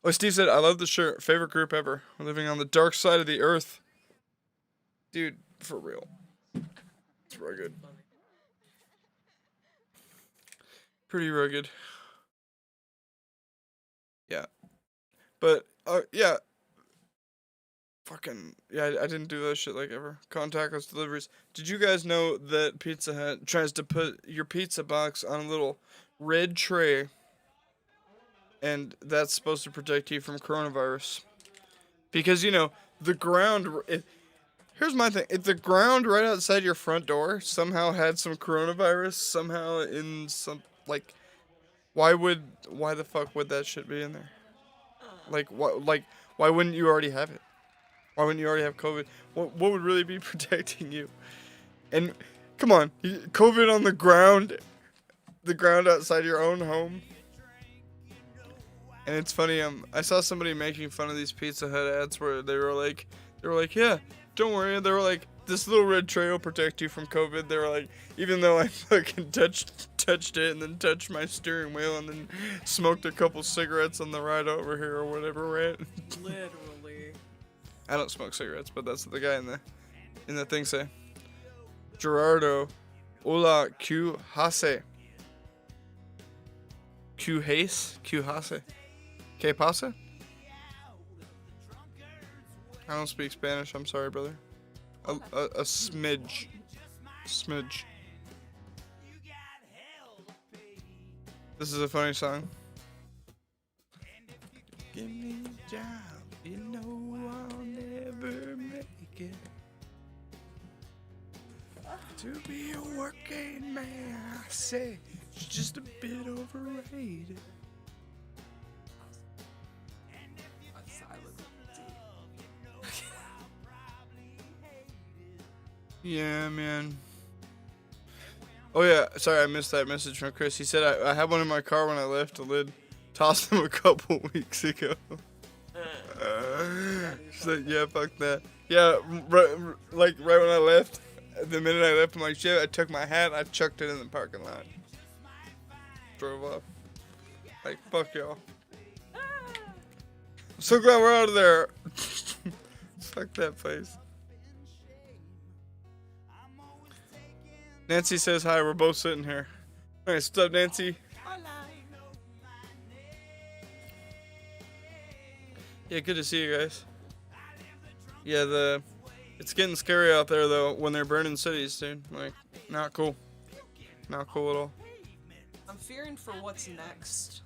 Oh, Steve said, I love the shirt. Favorite group ever. We're living on the dark side of the earth. Dude, for real. It's rugged. Pretty rugged. Yeah. But, yeah. Fucking, yeah, I didn't do that shit like ever. Contactless deliveries. Did you guys know that Pizza Hut tries to put your pizza box on a little red tray? And that's supposed to protect you from coronavirus. Because, you know, the ground, Here's my thing. If the ground right outside your front door somehow had some coronavirus, somehow in some, like, why the fuck would that shit be in there? Like, why wouldn't you already have it? Why wouldn't you already have COVID? What would really be protecting you? And, come on, COVID on the ground outside your own home. And it's funny, I saw somebody making fun of these Pizza Hut ads where they were like, yeah, don't worry. They were like, this little red tray will protect you from COVID. They were like, even though I fucking touched it and then touched my steering wheel and then smoked a couple cigarettes on the ride over here or whatever, right? Literally. I don't smoke cigarettes, but that's what the guy in the thing say. Gerardo, hola, Q hase. Q hase? Q hase. Que pasa? I don't speak Spanish, I'm sorry, brother. A smidge. Smidge. This is a funny song. Give me a job, you know I'll never make it. To be a working man, I say, it's just a bit overrated. Yeah, man. Oh yeah, sorry I missed that message from Chris. He said I had one in my car when I left the lid. Tossed him a couple weeks ago. Said, yeah, fuck that. Yeah, right when I left, the minute I left my shit, I took my hat, I chucked it in the parking lot. Drove off. Like, fuck y'all. I'm so glad we're out of there. Fuck that place. Nancy says hi, we're both sitting here. Alright, what's up, Nancy? Yeah, good to see you guys. Yeah, it's getting scary out there though when they're burning cities, dude. Like, not cool. Not cool at all. I'm fearing for what's next.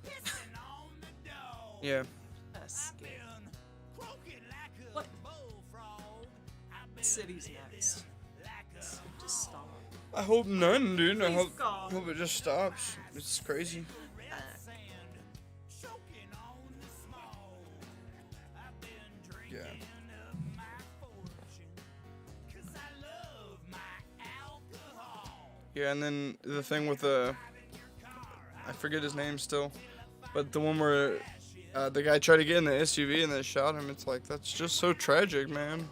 Yeah. That's scary. What city's next? Just stop. I hope none, dude. I Please hope God. it just stops. It's crazy. Yeah. Yeah, and then the thing with I forget his name still, but the one where the guy tried to get in the SUV and they shot him. It's like, that's just so tragic, man.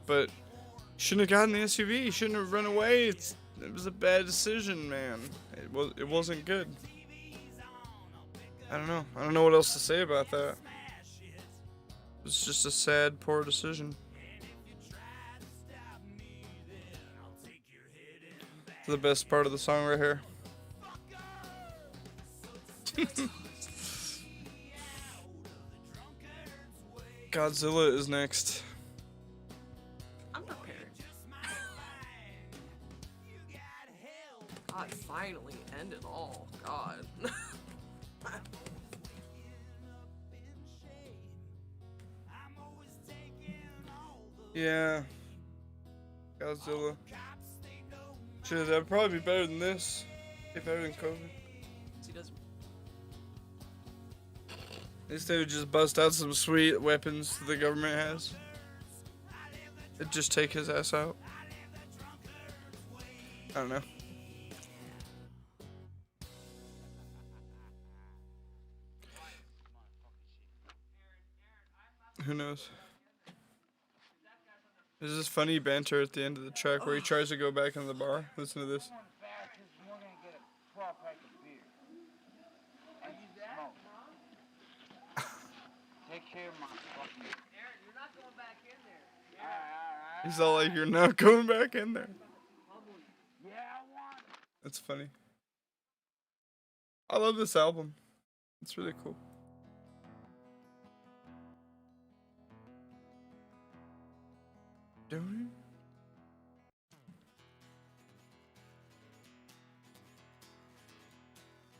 But shouldn't have gotten the SUV. He shouldn't have run away. It was a bad decision, man. It wasn't good. I don't know. I don't know what else to say about that. It was just a sad, poor decision. The best part of the song right here. Godzilla is next. I'm prepared. God, finally end it all. God. Yeah. Godzilla. Shit, that'd probably be better than this. Be better than COVID. He doesn't. At least they would just bust out some sweet weapons the government has. It'd just take his ass out. I don't know. Who knows? There's this funny banter at the end of the track where he tries to go back in the bar. Listen to this. He's all like, you're not going back in there. That's funny. I love this album. It's really cool.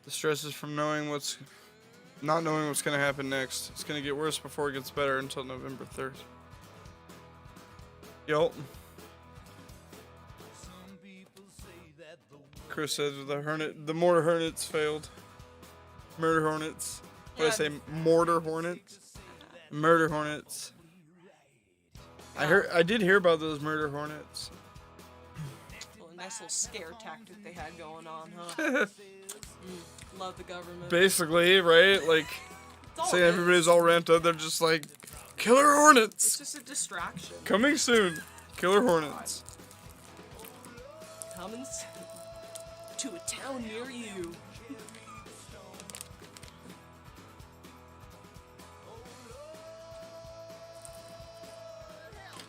The stress is from not knowing what's gonna happen next. It's gonna get worse before it gets better until November 3rd. Yo. Chris said the mortar hornets failed. Murder hornets. What did I say? Mortar hornets? Murder hornets. I did hear about those murder hornets. Well, a nice little scare tactic they had going on, huh? Love the government. Basically, right? Like, say everybody's all ramped up, they're just like, killer hornets! It's just a distraction. Coming soon. Killer hornets. Coming to a town near you.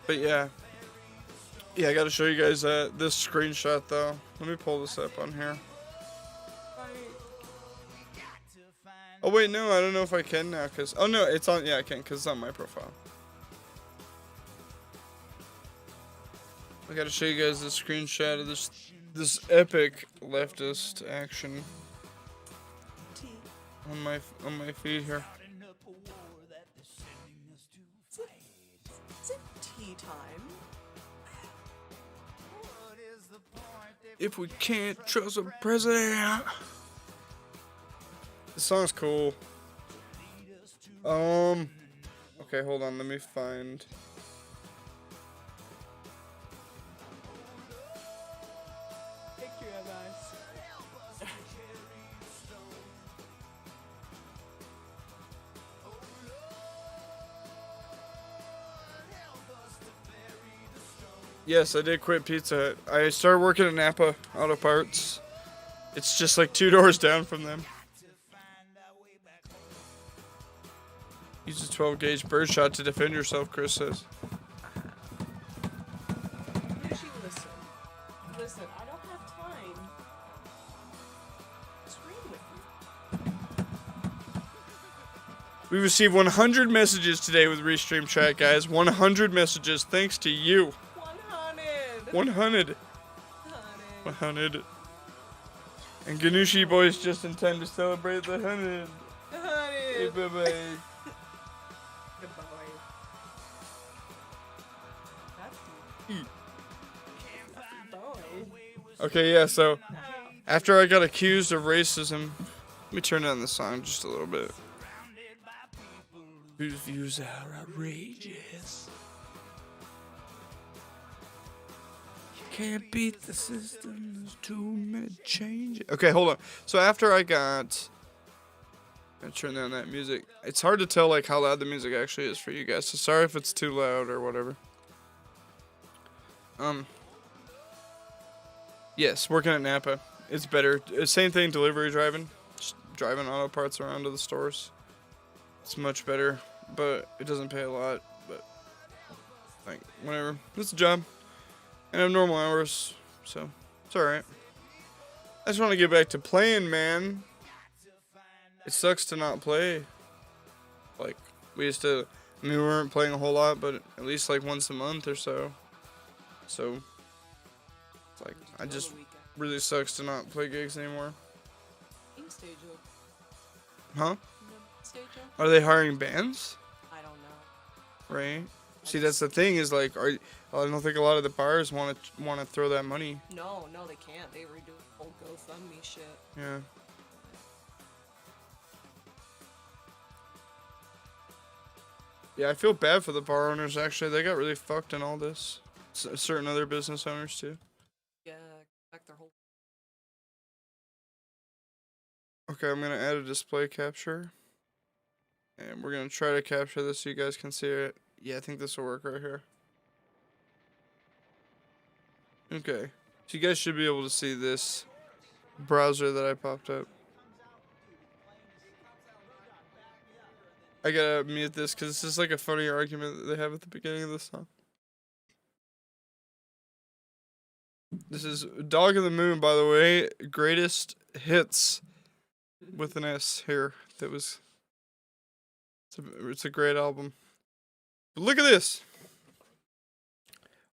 But yeah. Yeah, I gotta show you guys this screenshot though. Let me pull this up on here. Oh wait, no, I don't know if I can now, cause oh no, it's on. Yeah, I can, cause it's on my profile. I gotta show you guys the screenshot of this epic leftist action on my feed here. Is it tea time? If we can't trust a president. This song's cool. Okay, hold on, let me find. Picture of us. Yes, I did quit Pizza Hut. I started working at Napa Auto Parts. It's just like 2 doors down from them. Use a 12 gauge birdshot to defend yourself, Chris says. Listen. Listen, I don't have time to scream with you. We received 100 messages today with Restream Chat, guys. 100 messages thanks to you. 100. 100. 100. And Ganushi boys just in time to celebrate the 100. 100. Hey, bye-bye. Okay, yeah, so after I got accused of racism, let me turn down the song just a little bit. Whose views are outrageous. Can't beat the system, there's too many changes. Okay, hold on. So after I got... I'm gonna turn down that music. It's hard to tell like how loud the music actually is for you guys, so sorry if it's too loud or whatever. Yes, working at Napa. It's better. Same thing, delivery driving. Just driving auto parts around to the stores. It's much better, but it doesn't pay a lot. But, like, whatever. It's a job. And I have normal hours, so it's alright. I just want to get back to playing, man. It sucks to not play. Like, we used to... I mean, we weren't playing a whole lot, but at least, like, once a month or so. So... Like, I just really sucks to not play gigs anymore. Huh? Are they hiring bands? I don't know. Right. See, that's the thing is like, I don't think a lot of the bars want to throw that money. No, they can't. They redo the whole GoFundMe shit. Yeah. Yeah, I feel bad for the bar owners. Actually, they got really fucked in all this. Certain other business owners too. Yeah, back their whole. Okay, I'm gonna add a display capture, and we're gonna try to capture this so you guys can see it. Yeah, I think this will work right here. Okay, so you guys should be able to see this browser that I popped up. I gotta mute this because this is like a funny argument that they have at the beginning of the song. This is Dog of the Moon, by the way. Greatest hits with an S here. That was. It's a great album. But look at this.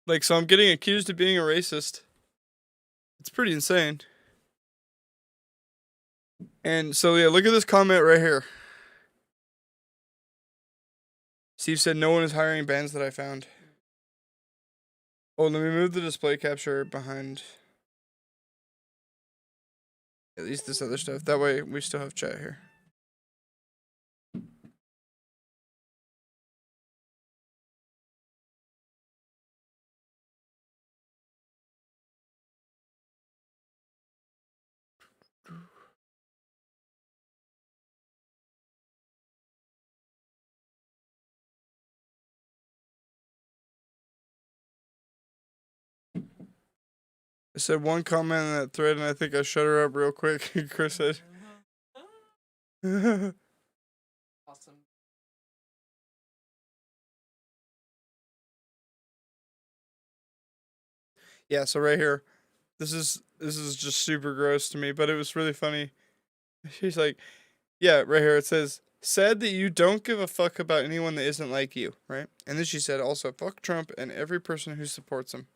Like, so I'm getting accused of being a racist. It's pretty insane. And so, yeah, look at this comment right here. Steve said, no one is hiring bands that I found. Oh, let me move the display capture behind. At least this other stuff. That way we still have chat here. I said one comment in that thread, and I think I shut her up real quick. Chris said. Awesome. Yeah, so right here, this is just super gross to me, but it was really funny. She's like, yeah, right here it says, "Said that you don't give a fuck about anyone that isn't like you," right? And then she said also, "Fuck Trump and every person who supports him."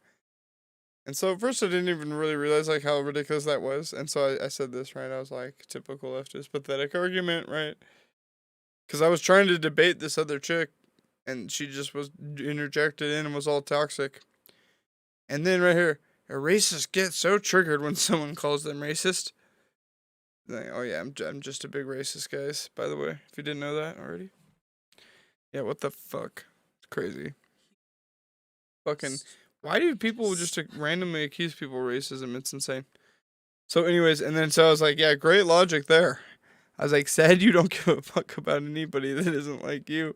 And so at first I didn't even really realize like how ridiculous that was, and so I said this, right? I was like, typical leftist pathetic argument, right? Because I was trying to debate this other chick, and she just was interjected in and was all toxic. And then right here, a racist gets so triggered when someone calls them racist. Like, oh yeah, I'm just a big racist, guys. By the way, if you didn't know that already. Yeah, what the fuck? It's crazy. Fucking, why do people just randomly accuse people of racism? It's insane. So anyways, and then so I was like, yeah, great logic there. I was like, said you don't give a fuck about anybody that isn't like you.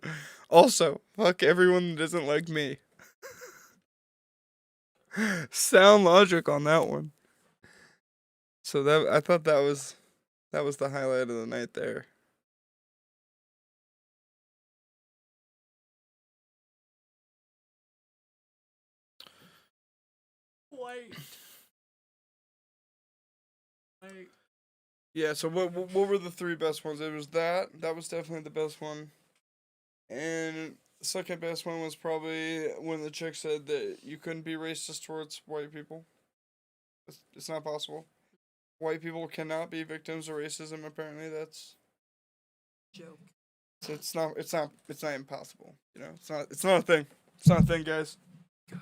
Also, fuck everyone that isn't like me. Sound logic on that one. So that I thought that was the highlight of the night there. Wait. Yeah, so what were the three best ones? It was that was definitely the best one. And the second best one was probably when the chick said that you couldn't be racist towards white people. It's not possible. White people cannot be victims of racism. Apparently, that's Joke. so it's not impossible. You know, it's not a thing. It's not a thing, guys. God.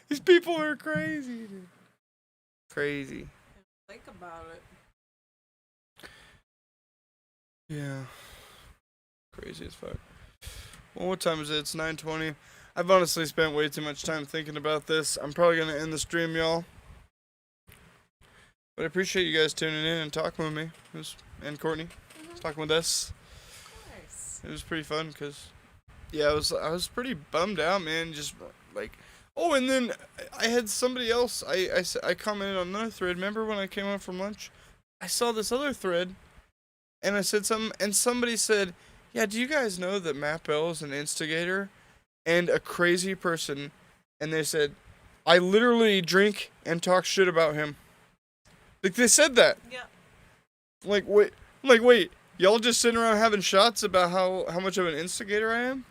These people are crazy, dude. Crazy. Think about it. Yeah. Crazy as fuck. Well, what time is it? It's 9:20. I've honestly spent way too much time thinking about this. I'm probably gonna end the stream, y'all. But I appreciate you guys tuning in and talking with me. And Courtney. Talking with us. Nice. It was pretty fun because, yeah, I was pretty bummed out, man. Just like, oh, and then I had somebody else. I commented on another thread. Remember when I came home from lunch? I saw this other thread, and I said something, and somebody said, "Yeah, do you guys know that Matt Bell is an instigator and a crazy person?" And they said, "I literally drink and talk shit about him." Like they said that. Yeah. Like wait, y'all just sitting around having shots about how much of an instigator I am?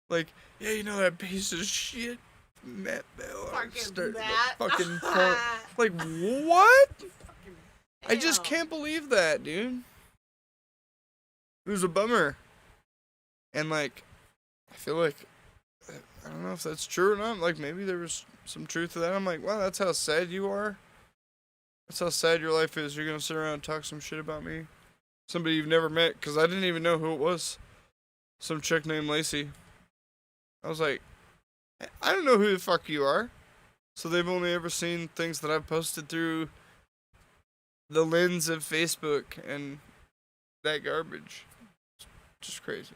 Like, yeah, you know that piece of shit, Matt Bell. Fucking that. Fucking like what? Fucking I just damn. can't believe that, dude. It was a bummer. And like, I feel like I don't know if that's true or not. Like maybe there was some truth to that. I'm like, wow, that's how sad you are. That's how sad your life is. You're gonna sit around and talk some shit about me. Somebody you've never met, because I didn't even know who it was. Some chick named Lacey. I was like, I don't know who the fuck you are. So they've only ever seen things that I've posted through the lens of Facebook and that garbage. Just crazy.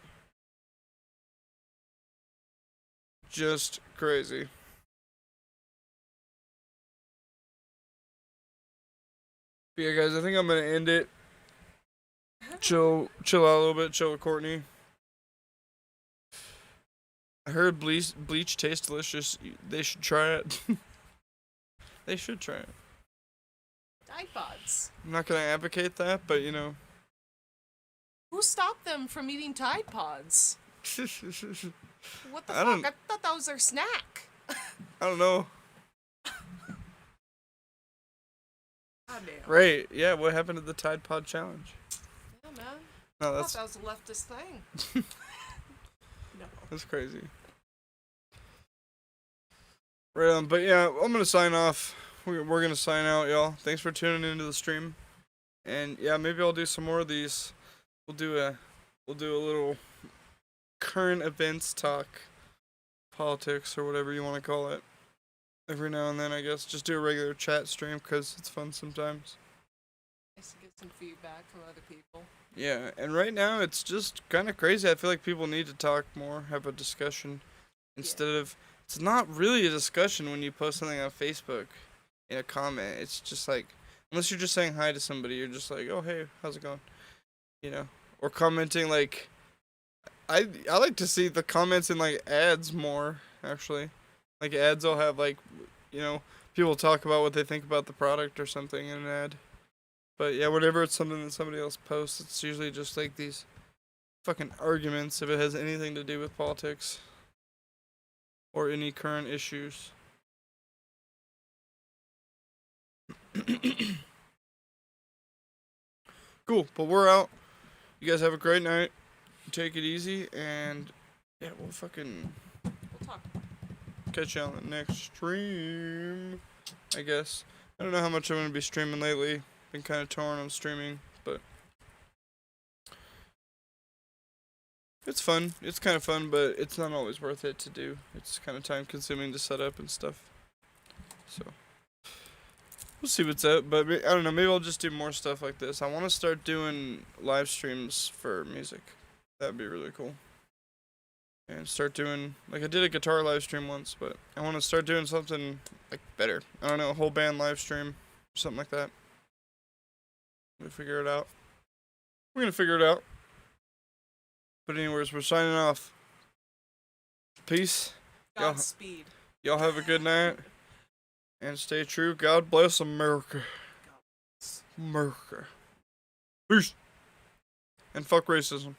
Just crazy. But yeah, guys, I think I'm gonna end it. Chill out a little bit. Chill with Courtney. I heard bleach tastes delicious. They should try it. They should try it. Tide Pods. I'm not gonna advocate that, but you know. Who stopped them from eating Tide Pods? What the I fuck? don't- I thought that was their snack. I don't know. God damn. Right? Yeah. What happened to the Tide Pod challenge? Yeah, man. No, I that's thought that was a leftist thing. No. that's crazy. Right on. But yeah, I'm gonna sign off. we're gonna sign out, y'all. Thanks for tuning into the stream. And yeah, maybe I'll do some more of these. We'll do a little current events talk, politics or whatever you want to call it. Every now and then, I guess, just do a regular chat stream because it's fun sometimes. Nice to get some feedback from other people. Yeah, and right now it's just kind of crazy. I feel like people need to talk more, have a discussion, instead of, it's not really a discussion when you post something on Facebook in a comment. It's just like, unless you're just saying hi to somebody, you're just like, oh, hey, how's it going? You know, or commenting like, I like to see the comments in like ads more, actually. Like ads will have like, people talk about what they think about the product or something in an ad. But yeah, whenever it's something that somebody else posts, it's usually just like these fucking arguments if it has anything to do with politics or any current issues. Cool, but we're out. You guys have a great night. Take it easy, and yeah, we'll talk. Catch you on the next stream, I guess. I don't know how much I'm going to be streaming lately. Been kind of torn on streaming, but it's fun. It's kind of fun, but it's not always worth it to do. It's kind of time consuming to set up and stuff. So we'll see what's up, but I don't know. Maybe I'll just do more stuff like this. I want to start doing live streams for music. That'd be really cool. And start doing, like I did a guitar live stream once, but I want to start doing something like better. I don't know, a whole band live stream, something like that. We'll figure it out. We're gonna figure it out. But anyways, we're signing off. Peace. Godspeed. Y'all have a good night. And stay true. God bless America. America. Peace. And fuck racism.